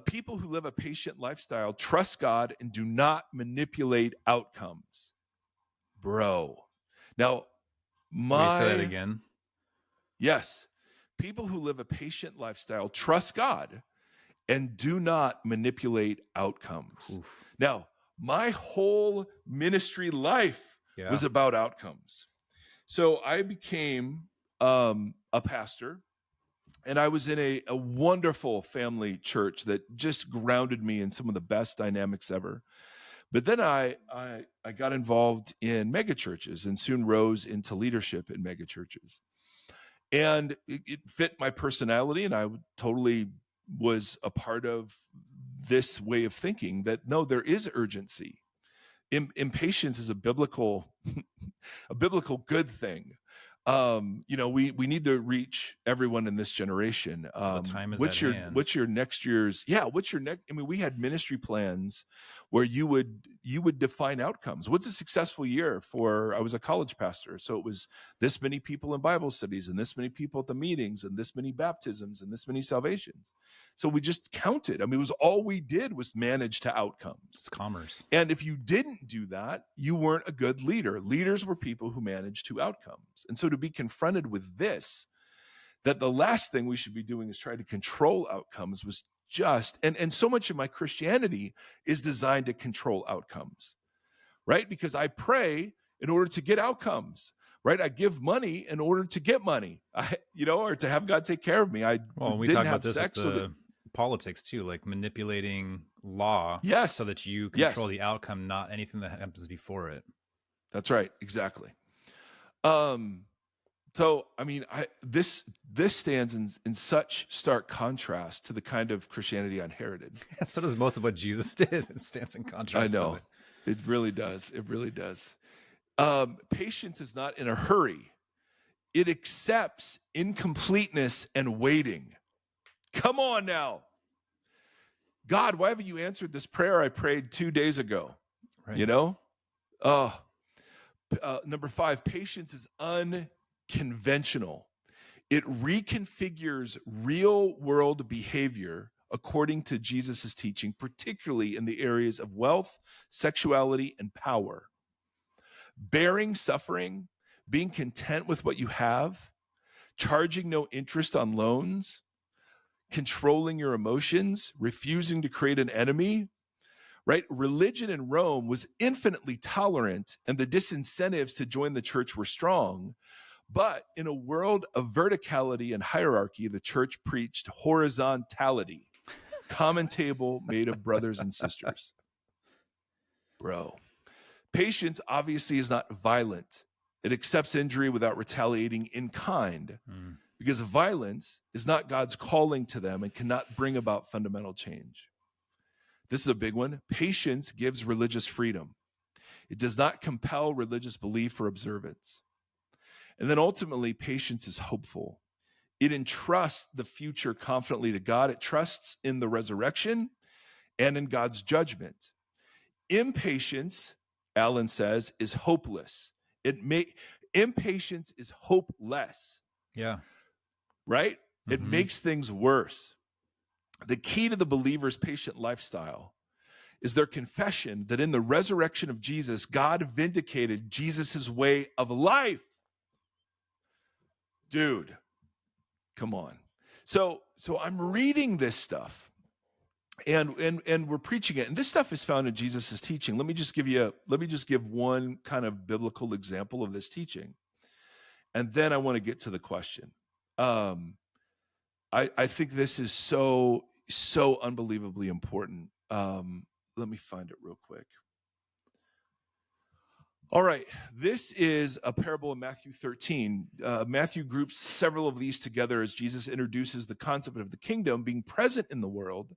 People who live a patient lifestyle trust God and do not manipulate outcomes. Bro. Now, Will you say that again? Yes. People who live a patient lifestyle trust God and do not manipulate outcomes. Oof. Now, my whole ministry life was about outcomes. So I became a pastor, and I was in a wonderful family church that just grounded me in some of the best dynamics ever. But then I got involved in megachurches and soon rose into leadership in megachurches. And it fit my personality, and I totally was a part of this way of thinking that, no, there is urgency. Impatience is a biblical good thing. We need to reach everyone in this generation. The time is what's at your hand. what's your next year's? Yeah, what's your next? I mean, we had ministry plans where you would define outcomes. What's a successful year for? I was a college pastor, so it was this many people in Bible studies, and this many people at the meetings, and this many baptisms, and this many salvations. So we just counted. I mean, it was all we did was manage to outcomes. It's commerce. And if you didn't do that, you weren't a good leader. Leaders were people who managed to outcomes. And so to be confronted with this, that the last thing we should be doing is try to control outcomes, was just, and so much of my Christianity is designed to control outcomes, right? Because I pray in order to get outcomes, right? I give money in order to get money, or to have God take care of me. We didn't talk have about this sex with with it. Politics too, like manipulating law, Yes, so that you control the outcome, not anything that happens before it. That's right, exactly. So I mean, this stands in such stark contrast to the kind of Christianity I inherited. So does most of what Jesus did. It stands in contrast. I know, to it. It really does. It really does. Patience is not in a hurry. It accepts incompleteness and waiting. Come on now. God, why haven't you answered this prayer I prayed 2 days ago? Right. Number 5, patience is unconventional. It reconfigures real world behavior according to Jesus' teaching, particularly in the areas of wealth, sexuality, and power. Bearing suffering, being content with what you have, charging no interest on loans, controlling your emotions, refusing to create an enemy, right? Religion in Rome was infinitely tolerant, and the disincentives to join the church were strong. But in a world of verticality and hierarchy, the church preached horizontality, common table made of brothers and sisters. Bro, patience obviously is not violent. It accepts injury without retaliating in kind. Because violence is not God's calling to them and cannot bring about fundamental change. This is a big one. Patience gives religious freedom. It does not compel religious belief or observance. And then ultimately, patience is hopeful. It entrusts the future confidently to God. It trusts in the resurrection and in God's judgment. Impatience, Alan says, is hopeless. Impatience is hopeless. Yeah. Right? It makes things worse. The key to the believer's patient lifestyle is their confession that in the resurrection of Jesus, God vindicated Jesus' way of life. Dude, come on. So I'm reading this stuff and we're preaching it. And this stuff is found in Jesus' teaching. Let me just give one kind of biblical example of this teaching. And then I want to get to the question. I think this is so unbelievably important. Let me find it real quick. All right, this is a parable in Matthew 13. Matthew groups several of these together as Jesus introduces the concept of the kingdom being present in the world,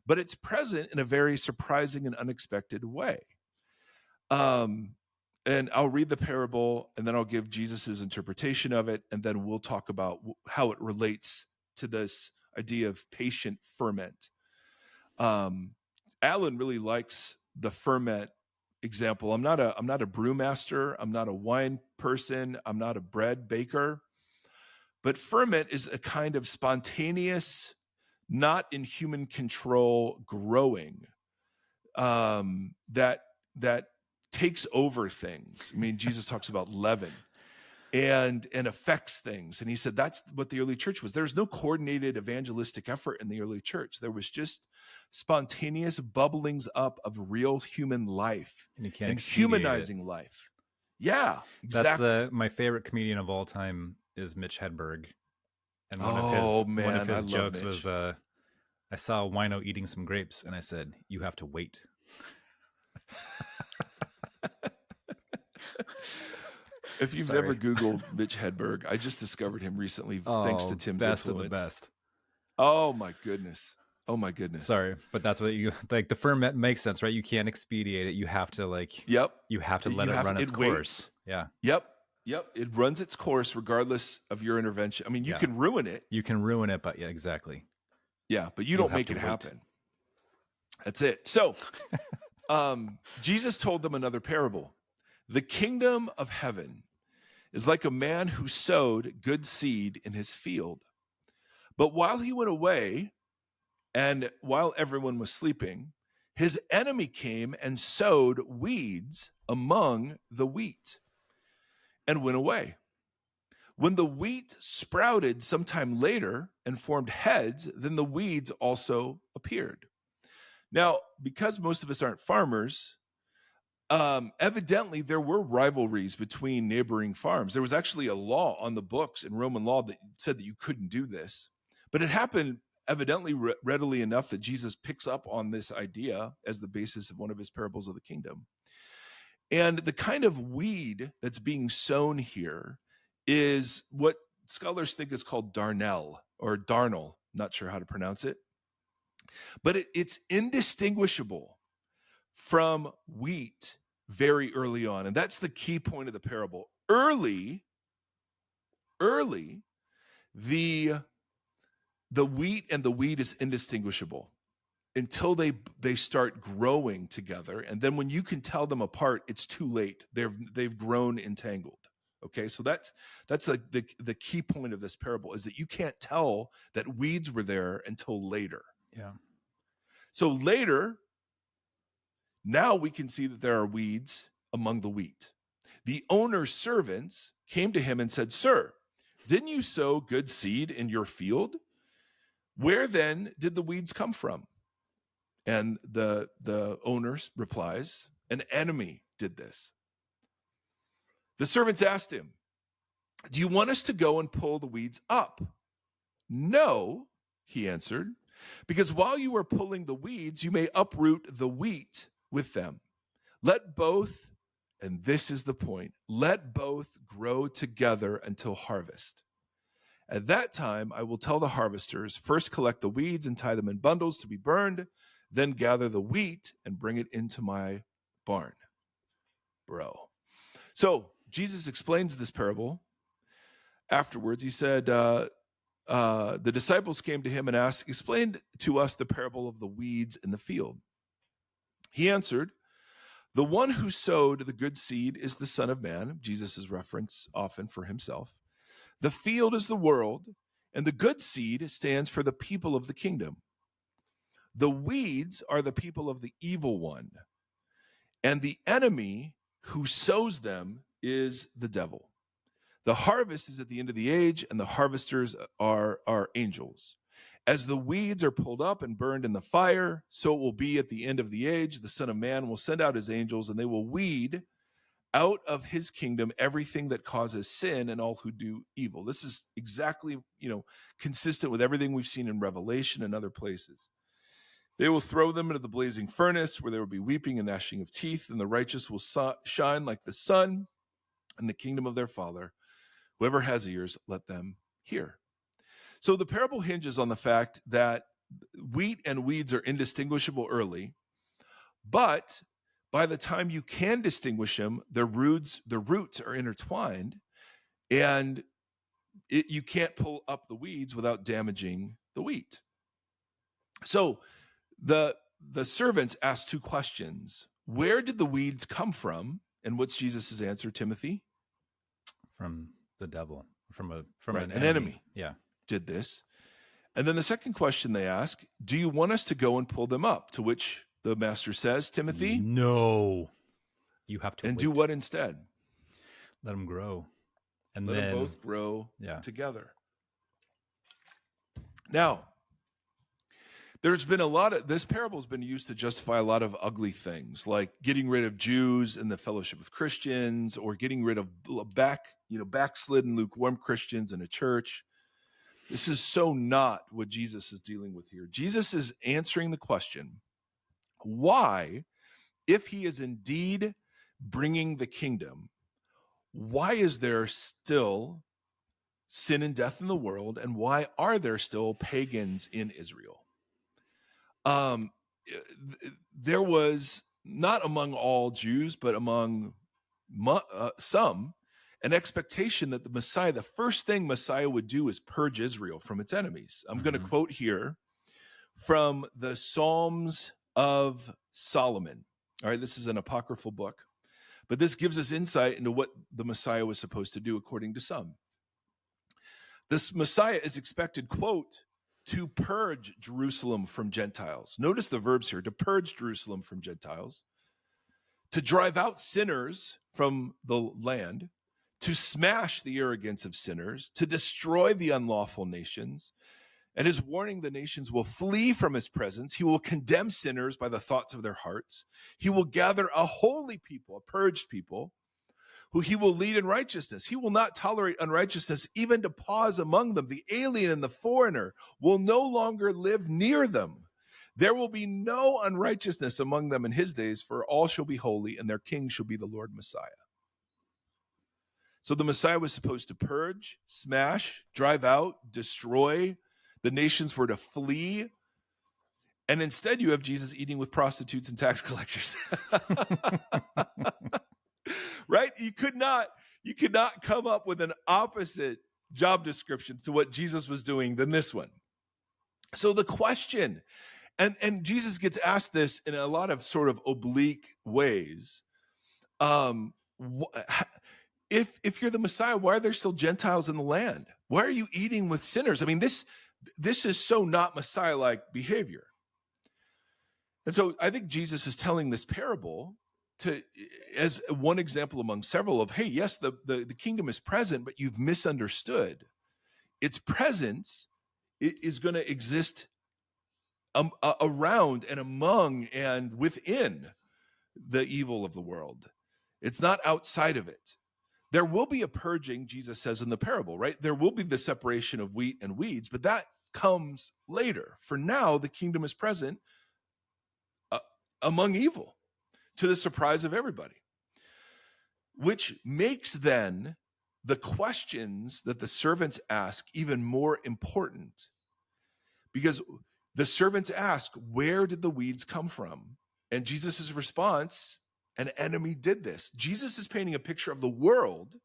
but it's present in a very surprising and unexpected way. And I'll read the parable, and then I'll give Jesus's interpretation of it, and then we'll talk about how it relates to this idea of patient ferment. Alan really likes the ferment example. I'm not a brewmaster. I'm not a wine person. I'm not a bread baker. But ferment is a kind of spontaneous, not in human control growing that takes over things. I mean, Jesus talks about leaven and affects things. And he said that's what the early church was. There's no coordinated evangelistic effort in the early church. There was just spontaneous bubblings up of real human life and humanizing life. Yeah, exactly. That's my favorite comedian of all time is Mitch Hedberg. And one of his jokes was, I saw a wino eating some grapes, and I said, "You have to wait." If you've never Googled Mitch Hedberg, I just discovered him recently thanks to Tim's best influence. Of the best. Oh my goodness. Oh my goodness. Sorry, but that's what you like. The ferment makes sense, right? You can't expedite it. You have to Yep. You have to let it run its course. Yeah. Yep. It runs its course regardless of your intervention. I mean, you can ruin it. You can ruin it, but yeah, exactly. Yeah, but you don't make it happen. That's it. So, Jesus told them another parable. The kingdom of heaven is like a man who sowed good seed in his field. But while he went away, and while everyone was sleeping, his enemy came and sowed weeds among the wheat and went away. When the wheat sprouted sometime later and formed heads, then the weeds also appeared. Now, because most of us aren't farmers, evidently there were rivalries between neighboring farms. There was actually a law on the books in Roman law that said that you couldn't do this, but it happened evidently readily enough that Jesus picks up on this idea as the basis of one of his parables of the kingdom. And the kind of weed that's being sown here is what scholars think is called darnel or darnel. Not sure how to pronounce it, but it's indistinguishable from wheat very early on. And that's the key point of the parable. Early, the wheat and the weed is indistinguishable until they start growing together. And then when you can tell them apart, it's too late. They've grown entangled. Okay, so that's like the key point of this parable is that you can't tell that weeds were there until later. Yeah. So later, now we can see that there are weeds among the wheat. The owner's servants came to him and said, "Sir, didn't you sow good seed in your field? Where then did the weeds come from?" And the owner replies, "An enemy did this." The servants asked him, "Do you want us to go and pull the weeds up?" "No," he answered, "because while you are pulling the weeds, you may uproot the wheat with them. Let both," and this is the point, "let both grow together until harvest. At that time, I will tell the harvesters, first collect the weeds and tie them in bundles to be burned, then gather the wheat and bring it into my barn." Bro. So Jesus explains this parable. Afterwards, he said, the disciples came to him and asked, "Explain to us the parable of the weeds in the field." He answered, "The one who sowed the good seed is the Son of Man." Jesus is referenced often for himself. "The field is the world, and the good seed stands for the people of the kingdom. The weeds are the people of the evil one, and the enemy who sows them is the devil. The harvest is at the end of the age, and the harvesters are angels. As the weeds are pulled up and burned in the fire, so it will be at the end of the age. The Son of Man will send out his angels, and they will weed out of his kingdom everything that causes sin and all who do evil." This is exactly, consistent with everything we've seen in Revelation and other places. They will throw them into the blazing furnace, where there will be weeping and gnashing of teeth, and the righteous will shine like the sun in the kingdom of their Father. Whoever has ears, let them hear. So the parable hinges on the fact that wheat and weeds are indistinguishable early, but by the time you can distinguish them, the roots are intertwined, and you can't pull up the weeds without damaging the wheat. So the servants asked two questions. Where did the weeds come from? And what's Jesus' answer, Timothy? From the devil, from right, an enemy. Yeah. Did this. And then the second question they ask, do you want us to go and pull them up? To which the master says, Timothy, no, you have to and wait. do what instead? Let them grow. And let then them both grow together. Now, there's been this parable has been used to justify a lot of ugly things, like getting rid of Jews in the fellowship of Christians, or getting rid of backslidden, lukewarm Christians in a church. This is so not what Jesus is dealing with here. Jesus is answering the question, why, if he is indeed bringing the kingdom, why is there still sin and death in the world, and why are there still pagans in Israel? There was, not among all Jews, but among some, an expectation that the Messiah, the first thing Messiah would do is purge Israel from its enemies. I'm going to quote here from the Psalms of Solomon. All right, this is an apocryphal book, but this gives us insight into what the Messiah was supposed to do according to some. This Messiah is expected, quote, to purge Jerusalem from Gentiles. Notice the verbs here: to purge Jerusalem from Gentiles, to drive out sinners from the land, to smash the arrogance of sinners, to destroy the unlawful nations. And his warning, the nations will flee from his presence. He will condemn sinners by the thoughts of their hearts. He will gather a holy people, a purged people, who he will lead in righteousness. He will not tolerate unrighteousness, even to pause among them. The alien and the foreigner will no longer live near them. There will be no unrighteousness among them in his days, for all shall be holy, and their king shall be the Lord Messiah. So the Messiah was supposed to purge, smash, drive out, destroy. The nations were to flee. And instead you have Jesus eating with prostitutes and tax collectors. Right? You could not come up with an opposite job description to what Jesus was doing than this one. So the question, and Jesus gets asked this in a lot of sort of oblique ways. If you're the Messiah, why are there still Gentiles in the land? Why are you eating with sinners? I mean, this is so not Messiah-like behavior. And so I think Jesus is telling this parable as one example among several of, hey, yes, the kingdom is present, but you've misunderstood. Its presence is going to exist around and among and within the evil of the world. It's not outside of it. There will be a purging, Jesus says in the parable, right? There will be the separation of wheat and weeds, but that comes later. For now, the kingdom is present among evil, to the surprise of everybody, which makes then the questions that the servants ask even more important, because the servants ask, where did the weeds come from? And Jesus' response, an enemy did this. Jesus is painting a picture of the world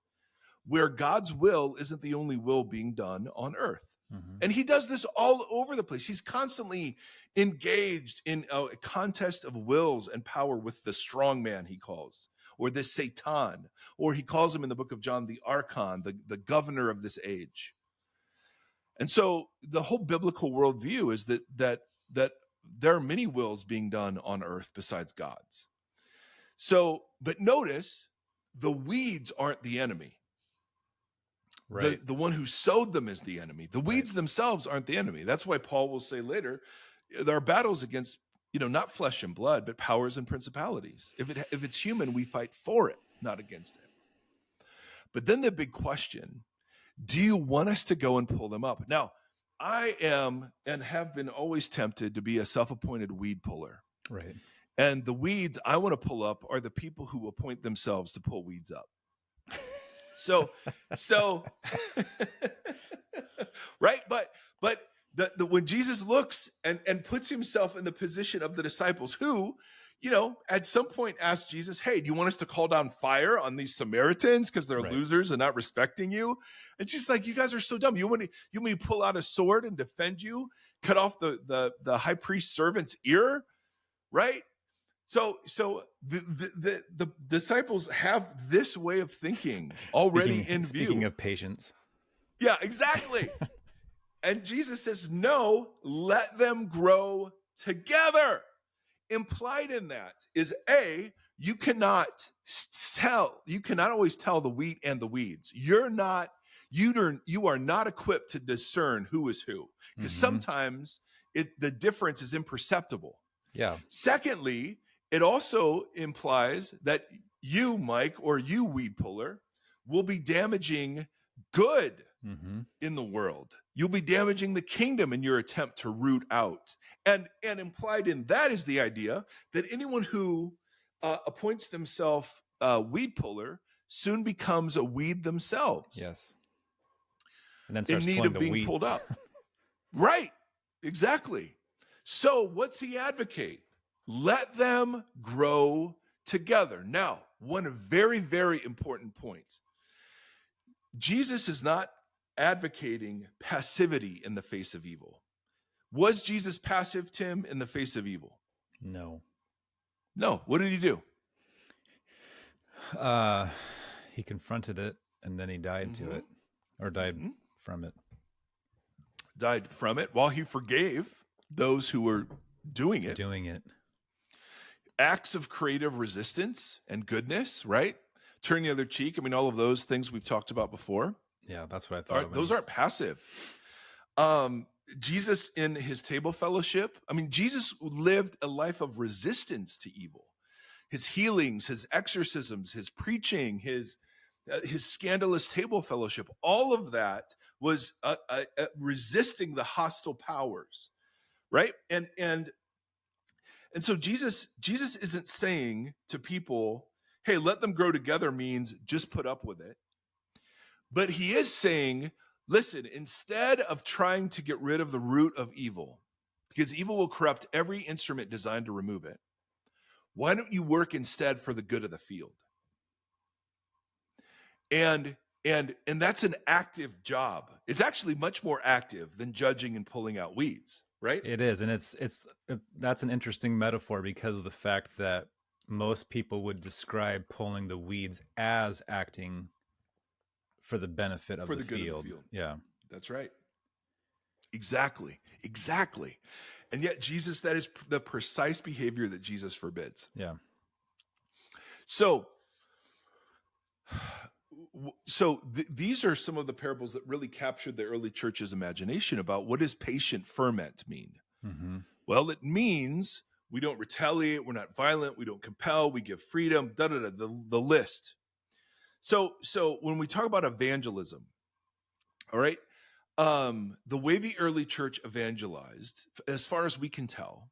where God's will isn't the only will being done on earth. Mm-hmm. And he does this all over the place. He's constantly engaged in a contest of wills and power with the strong man, he calls, or the Satan, or he calls him in the book of John, the Archon, the governor of this age. And so the whole biblical worldview is that there are many wills being done on earth besides God's. So, but notice, the weeds aren't the enemy. Right. The one who sowed them is the enemy. The weeds themselves aren't the enemy. That's why Paul will say later, there are battles against, not flesh and blood, but powers and principalities. If it's human, we fight for it, not against it. But then the big question, do you want us to go and pull them up? Now, I am and have been always tempted to be a self-appointed weed puller. Right. And the weeds I want to pull up are the people who appoint themselves to pull weeds up. So, right. But the when Jesus looks and puts himself in the position of the disciples who, at some point asked Jesus, hey, do you want us to call down fire on these Samaritans because they're Right. losers and not respecting you? And she's like, you guys are so dumb. You want me to pull out a sword and defend you, cut off the high priest's servant's ear, right? So the disciples have this way of thinking already in view. Speaking of patience. Yeah, exactly. And Jesus says, no, let them grow together. Implied in that is you cannot always tell the wheat and the weeds. You are not equipped to discern who is who, because sometimes the difference is imperceptible. Yeah. Secondly, it also implies that you, Mike, or you, weed puller, will be damaging good in the world. You'll be damaging the kingdom in your attempt to root out. And implied in that is the idea that anyone who appoints themselves weed puller soon becomes a weed themselves. Yes. And then starts in need of being wheat. pulled up. Right. Exactly. So what's he advocate? Let them grow together. Now, one very, very important point. Jesus is not advocating passivity in the face of evil. Was Jesus passive, Tim, in the face of evil? No. What did he do? He confronted it and then he died to it, or died from it. Died from it while he forgave those who were doing it. Acts of creative resistance and goodness, right? Turn the other cheek. I mean, all of those things we've talked about before. Yeah, that's what I thought. Those aren't passive. Jesus in his table fellowship, Jesus lived a life of resistance to evil. His healings, his exorcisms, his preaching, his scandalous table fellowship, all of that was resisting the hostile powers, right? And so Jesus isn't saying to people, hey, let them grow together means just put up with it. But he is saying, listen, instead of trying to get rid of the root of evil, because evil will corrupt every instrument designed to remove it, why don't you work instead for the good of the field? And that's an active job. It's actually much more active than judging and pulling out weeds, right? It is, and that's an interesting metaphor because of the fact that most people would describe pulling the weeds as acting for the benefit of the field. Yeah, that's right. Exactly. And yet Jesus, that is the precise behavior that Jesus forbids. Yeah. So these are some of the parables that really captured the early church's imagination about what does patient ferment mean? Well, it means we don't retaliate, we're not violent, we don't compel, we give freedom, the list. So when we talk about evangelism, all right, the way the early church evangelized, as far as we can tell,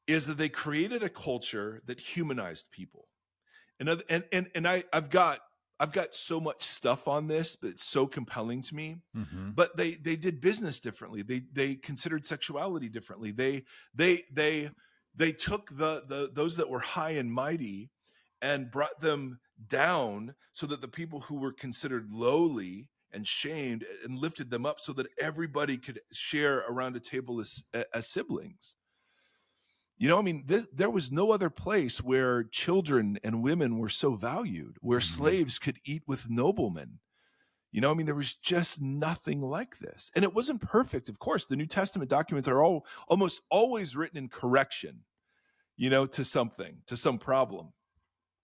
is that they created a culture that humanized people. And I've got so much stuff on this, but it's so compelling to me. But they did business differently. They considered sexuality differently. They took those that were high and mighty and brought them down so that the people who were considered lowly and shamed and lifted them up so that everybody could share around a table as siblings. There was no other place where children and women were so valued, where slaves could eat with noblemen. There was just nothing like this. And it wasn't perfect. Of course, the New Testament documents are almost always written in correction, to some problem.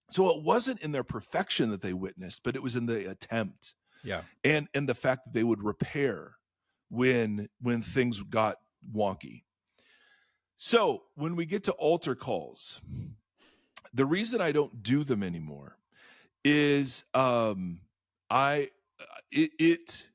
So it wasn't in their perfection that they witnessed, but it was in the attempt. Yeah. And the fact that they would repair when things got wonky. So when we get to altar calls, the reason I don't do them anymore is it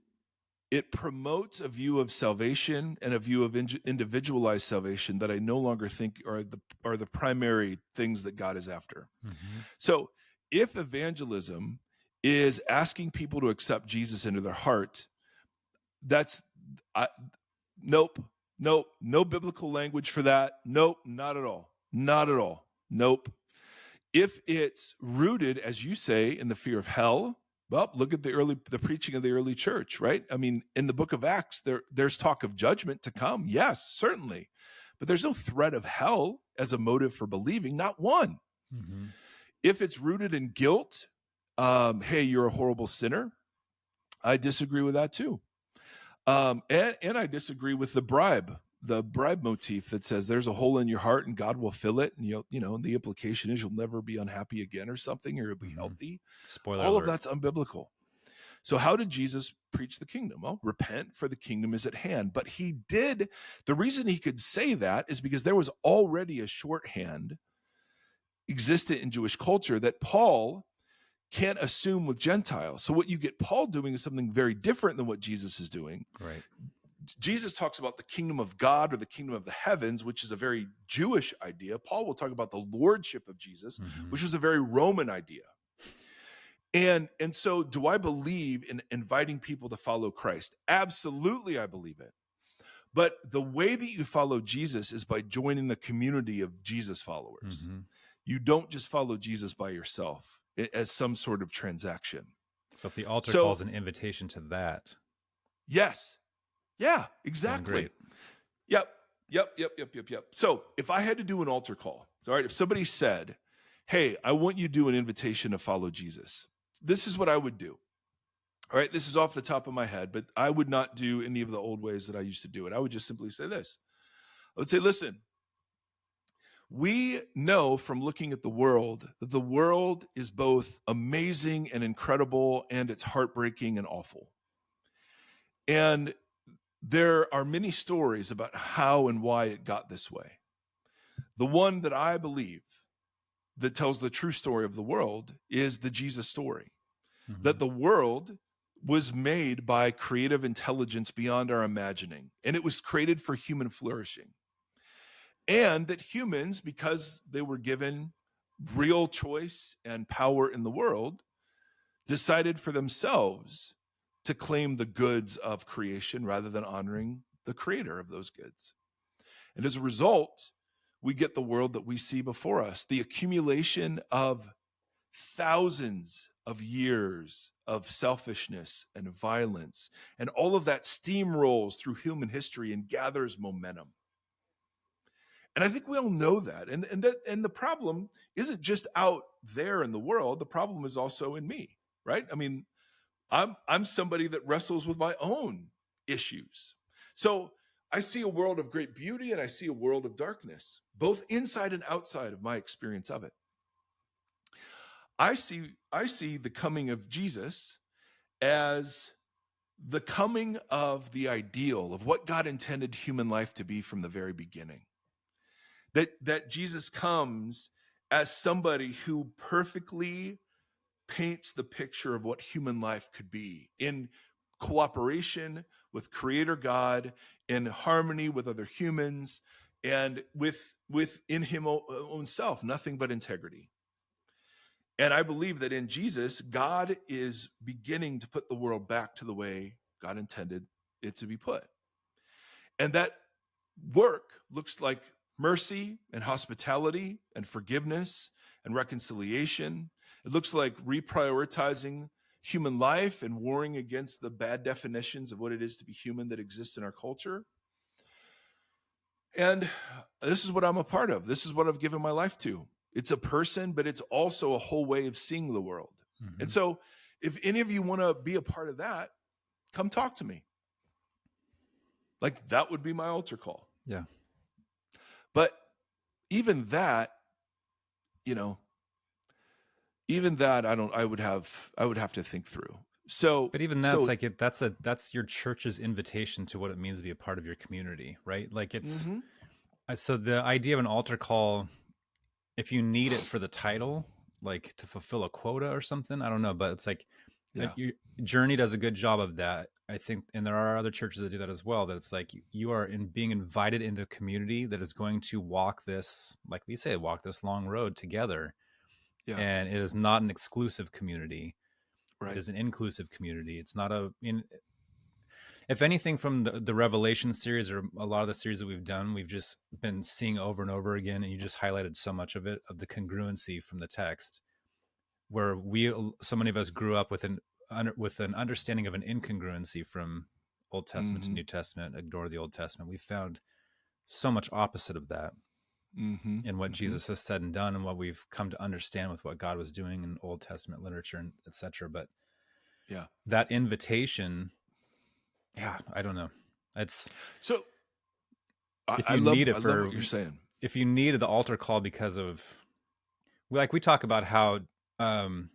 it promotes a view of salvation and a view of individualized salvation that I no longer think are the primary things that God is after. Mm-hmm. So if evangelism is asking people to accept Jesus into their heart, nope, no biblical language for that. Nope, not at all. Not at all. Nope. If it's rooted, as you say, in the fear of hell, well, look at the preaching of the early church, right? I mean, in the book of Acts, there's talk of judgment to come. Yes, certainly. But there's no threat of hell as a motive for believing, not one. Mm-hmm. If it's rooted in guilt, hey, you're a horrible sinner, I disagree with that too. And I disagree with the bribe motif that says there's a hole in your heart and God will fill it. And the implication is you'll never be unhappy again or something, or you'll be healthy. Spoiler All alert. of that's unbiblical. So how did Jesus preach the kingdom? Well, repent, for the kingdom is at hand. But he did. The reason he could say that is because there was already a shorthand existent in Jewish culture that Paul can't assume with Gentiles. So what you get Paul doing is something very different than what Jesus is doing. Right. Jesus talks about the kingdom of God or the kingdom of the heavens, which is a very Jewish idea. Paul will talk about the lordship of Jesus, which was a very Roman idea. And so do I believe in inviting people to follow Christ? Absolutely, I believe it. But the way that you follow Jesus is by joining the community of Jesus followers. Mm-hmm. You don't just follow Jesus by yourself as some sort of transaction. So if the altar calls an invitation to that. Yes. Yeah, exactly. Yep. So if I had to do an altar call, all right, if somebody said, hey, I want you to do an invitation to follow Jesus, this is what I would do. All right, this is off the top of my head, but I would not do any of the old ways that I used to do it. I would just simply say this. I would say, listen, we know from looking at the world that the world is both amazing and incredible, and it's heartbreaking and awful. And there are many stories about how and why it got this way. The one that I believe that tells the true story of the world is the Jesus story, that the world was made by creative intelligence beyond our imagining, and it was created for human flourishing. And that humans, because they were given real choice and power in the world, decided for themselves to claim the goods of creation rather than honoring the creator of those goods. And as a result, we get the world that we see before us, the accumulation of thousands of years of selfishness and violence, and all of that steamrolls through human history and gathers momentum. And I think we all know that. And the problem isn't just out there in the world. The problem is also in me, right? I mean, I'm somebody that wrestles with my own issues. So I see a world of great beauty and I see a world of darkness, both inside and outside of my experience of it. I see the coming of Jesus as the coming of the ideal of what God intended human life to be from the very beginning. That Jesus comes as somebody who perfectly paints the picture of what human life could be in cooperation with Creator God, in harmony with other humans, and within him own self, nothing but integrity. And I believe that in Jesus, God is beginning to put the world back to the way God intended it to be put. And that work looks like mercy and hospitality and forgiveness and reconciliation. It looks like reprioritizing human life and warring against the bad definitions of what it is to be human that exists in our culture. And this is what I'm a part of. This is what I've given my life to. It's a person, but it's also a whole way of seeing the world. And so if any of you want to be a part of that, come talk to me. Like, that would be my altar call. Yeah. But even that, I would have to think through. So, but even that's that's your church's invitation to what it means to be a part of your community, right? Like it's, so the idea of an altar call, if you need it for the title, like to fulfill a quota or something, I don't know, but it's like, Yeah. Journey does a good job of that, I think, and there are other churches that do that as well. That it's like you are being invited into a community that is going to walk this, like we say, walk this long road together. Yeah. And it is not an exclusive community. Right. It is an inclusive community. It's not if anything, from the Revelation series or a lot of the series that we've done, we've just been seeing over and over again, and you just highlighted so much of it, of the congruency from the text, where so many of us grew up with an understanding of an incongruency from Old Testament to New Testament, ignore the Old Testament. We found so much opposite of that in what Jesus has said and done, and what we've come to understand with what God was doing in Old Testament literature and etc. But Yeah, that invitation, yeah, I don't know. It's so if I you love need it what you're saying. If you needed the altar call because of, like we talk about how so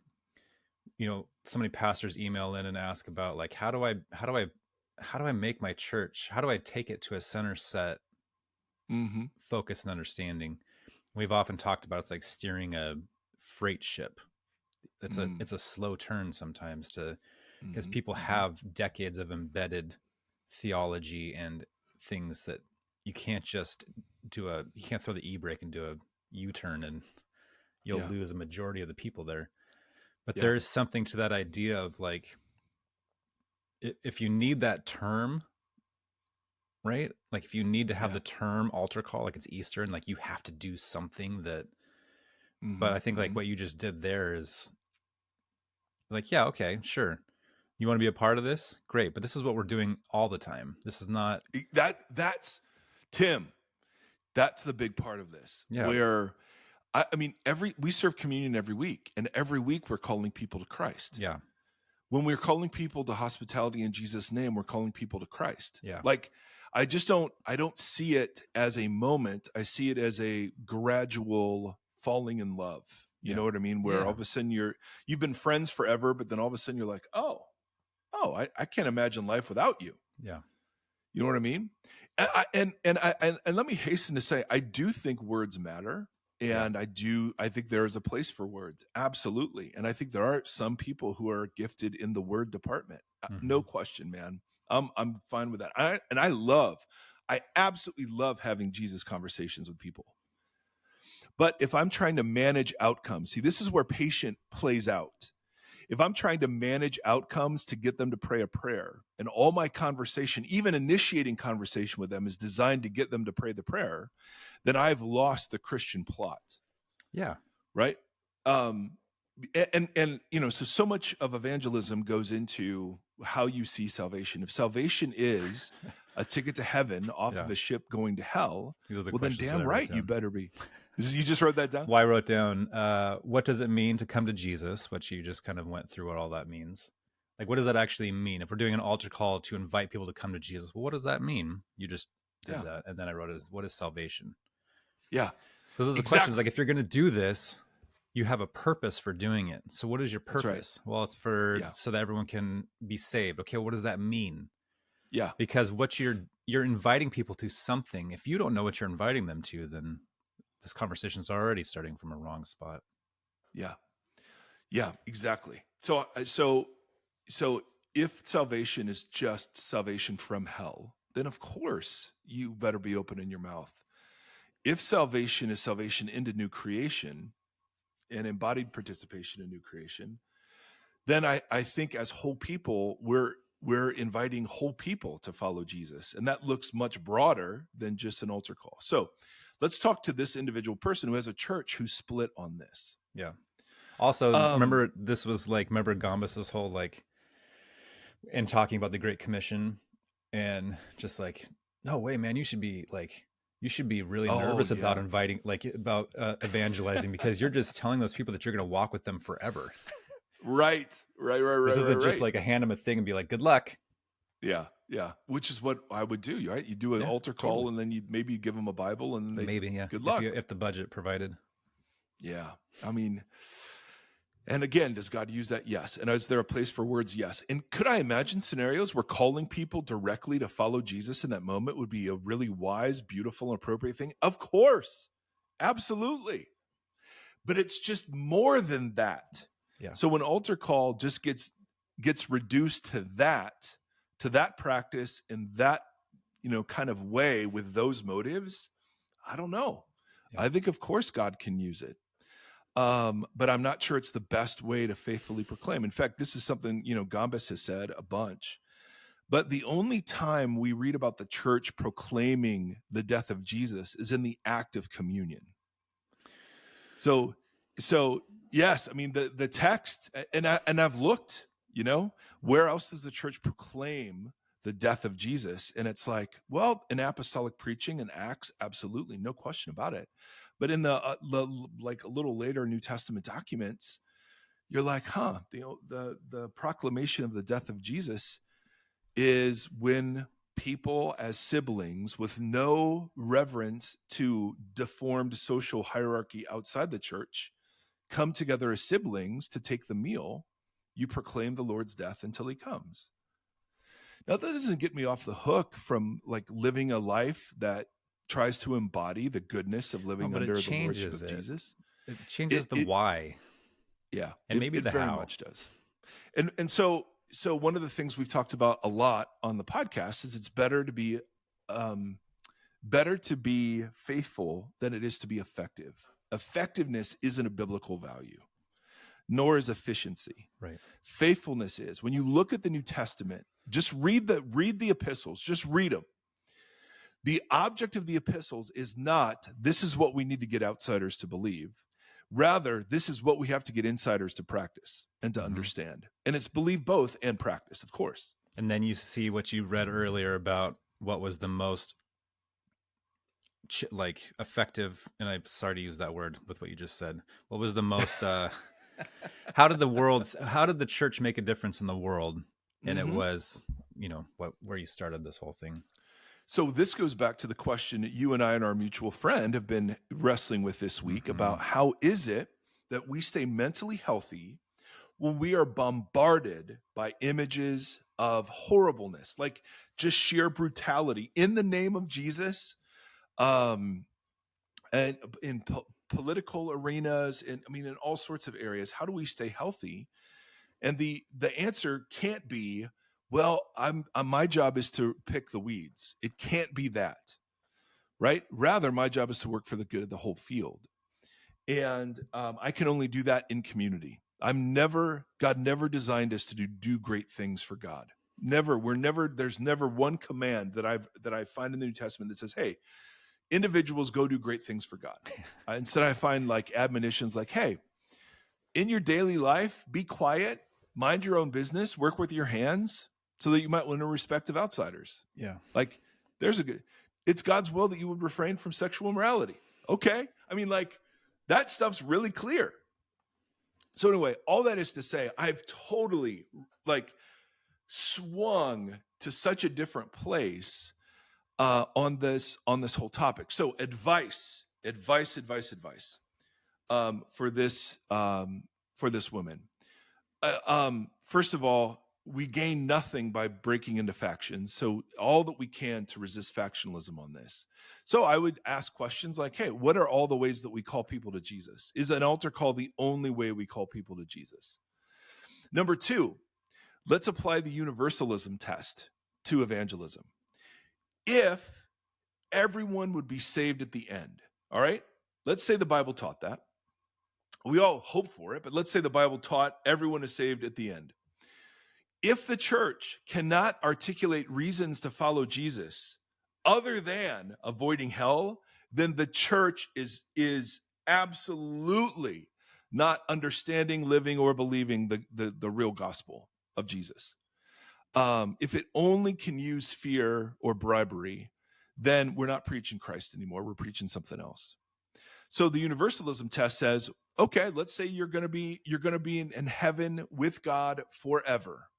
many pastors email in and ask about, like, how do I make my church, how do I take it to a center set focus and understanding? We've often talked about it's like steering a freight ship. It's a slow turn sometimes, because people have decades of embedded theology and things that you can't just you can't throw the e-brake and do a U-turn and you'll lose a majority of the people there. But there is something to that idea of, like, if you need that term, right? Like, if you need to have the term altar call, like it's Easter, and like you have to do something that, but I think like what you just did there is like, yeah, okay, sure. You want to be a part of this? Great. But this is what we're doing all the time. This is not that's Tim. That's the big part of this. Yeah. Where I mean, we serve communion every week, and every week we're calling people to Christ. Yeah. When we're calling people to hospitality in Jesus' name, we're calling people to Christ. Yeah. Like, I don't see it as a moment. I see it as a gradual falling in love. You know what I mean? Where all of a sudden you've been friends forever, but then all of a sudden you're like, oh, I can't imagine life without you. Yeah. You know what I mean? And let me hasten to say, I do think words matter. And I think there is a place for words. Absolutely. And I think there are some people who are gifted in the word department. No question, man. I'm fine with that. I absolutely love having Jesus conversations with people. But if I'm trying to manage outcomes, see, this is where patient plays out. If I'm trying to manage outcomes to get them to pray a prayer, and all my conversation, even initiating conversation with them, is designed to get them to pray the prayer, then I've lost the Christian plot. Yeah. Right. And so much of evangelism goes into how you see salvation. If salvation is a ticket to heaven off of a ship going to hell, well, then damn right you better be. You just wrote that down? Well, I wrote down, what does it mean to come to Jesus? Which you just kind of went through what all that means. Like, what does that actually mean? If we're doing an altar call to invite people to come to Jesus, well, what does that mean? You just did that. And then I wrote, what is salvation? Yeah. Those are the questions. Like, if you're going to do this, you have a purpose for doing it. So what is your purpose? Right. Well, it's so that everyone can be saved. Okay, what does that mean? Yeah. Because what you're inviting people to something. If you don't know what you're inviting them to, then this conversation is already starting from a wrong spot. Yeah. Yeah, exactly. So if salvation is just salvation from hell, then of course you better be open in your mouth. If salvation is salvation into new creation and embodied participation in new creation, then I think as whole people, we're inviting whole people to follow Jesus. And that looks much broader than just an altar call. So let's talk to this individual person who has a church who's split on this. Yeah. Also, remember Gambas's whole, like, in talking about the Great Commission, and just like, no way, man, you should be really nervous about inviting, about evangelizing, because you're just telling those people that you're going to walk with them forever. Right. This isn't just like a hand them a thing and be like, good luck. Yeah. Which is what I would do, right? You do an altar call, and then you maybe give them a Bible, and then good luck. If the budget provided. Yeah. I mean, and again, does God use that? Yes. And is there a place for words? Yes. And could I imagine scenarios where calling people directly to follow Jesus in that moment would be a really wise, beautiful, and appropriate thing? Of course. Absolutely. But it's just more than that. Yeah. So when altar call just gets gets reduced to that practice in that, kind of way with those motives, I don't know. Yeah. I think, of course, God can use it. But I'm not sure it's the best way to faithfully proclaim. In fact, this is something, Gambas has said a bunch. But the only time we read about the church proclaiming the death of Jesus is in the act of communion. So yes, I mean the text, and I've looked, where else does the church proclaim the death of Jesus? And it's like, well, in apostolic preaching and Acts, absolutely, no question about it. But in the like a little later New Testament documents, you're like, the proclamation of the death of Jesus is when people as siblings with no reverence to deformed social hierarchy outside the church come together as siblings to take the meal. You proclaim the Lord's death until he comes. Now, that doesn't get me off the hook from like living a life that tries to embody the goodness of living under the lordship of Jesus. It changes the why. Yeah. And maybe the very how. much does. And so one of the things we've talked about a lot on the podcast is it's better to be faithful than it is to be effective. Effectiveness isn't a biblical value, nor is efficiency. Right. Faithfulness is. When you look at the New Testament, just read the epistles, just read them. The object of the epistles is not, this is what we need to get outsiders to believe. Rather, this is what we have to get insiders to practice and to understand. And it's believe both and practice, of course. And then you see what you read earlier about what was the most effective, and I'm sorry to use that word with what you just said. What was the most, how did the church make a difference in the world? And it was, where you started this whole thing. So this goes back to the question that you and I and our mutual friend have been wrestling with this week about how is it that we stay mentally healthy when we are bombarded by images of horribleness, like just sheer brutality in the name of Jesus, and in political arenas, and in all sorts of areas. How do we stay healthy? And the answer can't be, well, my job is to pick the weeds. It can't be that, right? Rather, my job is to work for the good of the whole field. And I can only do that in community. God never designed us to do great things for God. Never. There's never one command that I find in the New Testament that says, hey, individuals go do great things for God. Instead, I find like admonitions like, hey, in your daily life, be quiet, mind your own business, work with your hands so that you might win the respect of outsiders. Yeah. Like it's God's will that you would refrain from sexual immorality. Okay. That stuff's really clear. So anyway, all that is to say, I've totally swung to such a different place on this whole topic. So advice for this woman. First of all, we gain nothing by breaking into factions. So all that we can to resist factionalism on this. So I would ask questions like, hey, what are all the ways that we call people to Jesus? Is an altar call the only way we call people to Jesus? Number two, let's apply the universalism test to evangelism. If everyone would be saved at the end, all right? Let's say the Bible taught that. We all hope for it, but let's say the Bible taught everyone is saved at the end. If the church cannot articulate reasons to follow Jesus other than avoiding hell, then the church is absolutely not understanding, living, or believing the real gospel of Jesus. If it only can use fear or bribery, then we're not preaching Christ anymore. We're preaching something else. So the universalism test says, okay, let's say you're going to be in heaven with God forever,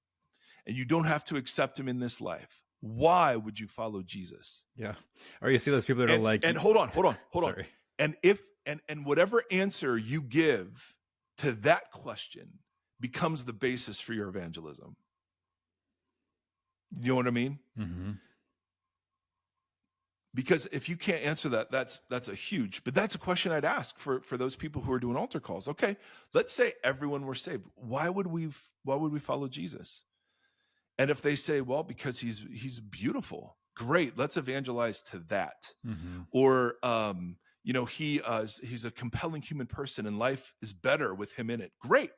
and you don't have to accept him in this life. Why would you follow Jesus? Yeah. Or you see those people that are like, and hold on. Sorry. And whatever answer you give to that question becomes the basis for your evangelism. You know what I mean? Mm-hmm. Because if you can't answer that, that's but that's a question I'd ask for those people who are doing altar calls. Okay, let's say everyone were saved. Why would we follow Jesus? And if they say, well, because he's beautiful, great, let's evangelize to that. Mm-hmm. Or he's a compelling human person and life is better with him in it. Great.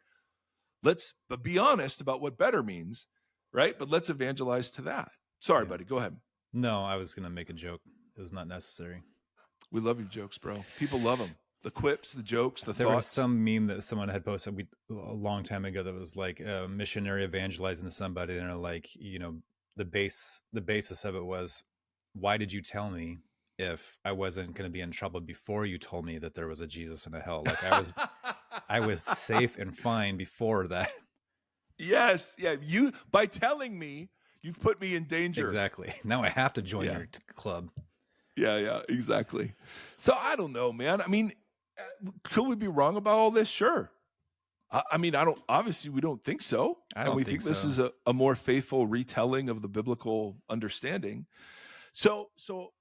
But be honest about what better means, right? But let's evangelize to that. Sorry, buddy, go ahead. No, I was going to make a joke. It was not necessary. We love your jokes, bro. People love them. The quips, the jokes, the there thoughts. Was some meme that someone had posted a long time ago that was like a missionary evangelizing to somebody, and they're like, the basis of it was, why did you tell me if I wasn't going to be in trouble before you told me that there was a Jesus and a hell? Like I was safe and fine before that. Yes, yeah. By telling me, you've put me in danger. Exactly. Now I have to join your club. Yeah, exactly. So I don't know, man. I mean, could we be wrong about all this? Sure. Obviously we don't think so. And we think this is a more faithful retelling of the biblical understanding. So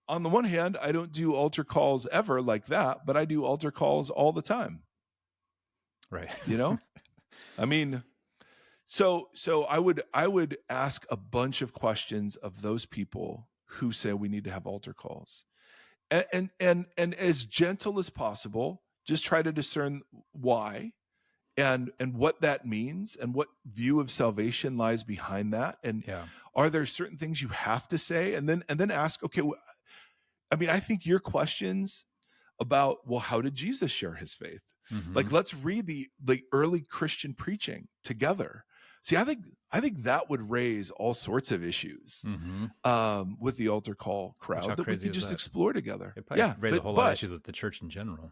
on the one hand, I don't do altar calls ever like that, but I do altar calls all the time. Right. I mean, so I would ask a bunch of questions of those people who say we need to have altar calls, and as gentle as possible, just try to discern why and what that means and what view of salvation lies behind that. And are there certain things you have to say? And then ask, okay, I think your questions about, well, how did Jesus share his faith? Mm-hmm. Like, let's read the early Christian preaching together. See, I think that would raise all sorts of issues with the altar call crowd that we could just explore together. Raise a whole lot of issues with the church in general.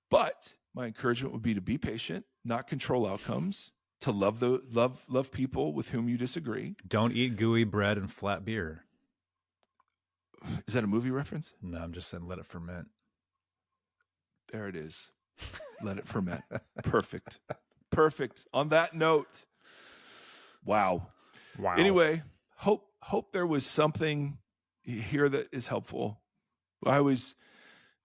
But my encouragement would be to be patient, not control outcomes, to love people with whom you disagree. Don't eat gooey bread and flat beer. Is that a movie reference? No, I'm just saying let it ferment. There it is. Let it ferment. Perfect. On that note, wow. Anyway, hope there was something here that is helpful.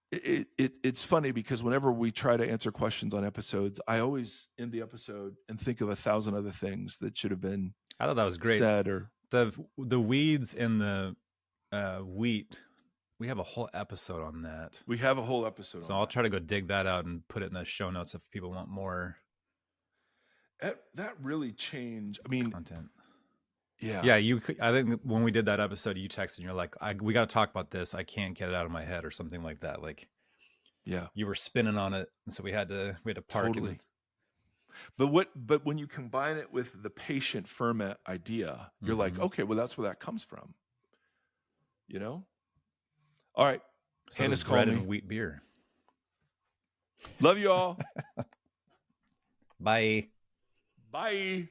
It's funny because whenever we try to answer questions on episodes, I always end the episode and think of 1,000 other things that should have been. I thought that was great. Said or the weeds and the wheat. We have a whole episode on that. We have a whole episode. So I'll try to go dig that out and put it in the show notes if people want more. That really changed. Content. Yeah. I think when we did that episode, you texted and you're like, we got to talk about this. I can't get it out of my head or something like that. Like, you were spinning on it. And so we had to park. Totally. But when you combine it with the patient ferment idea, you're like, okay, well, that's where that comes from. All right. So Hannah's bread and wheat beer. Love you all. Bye. Bye.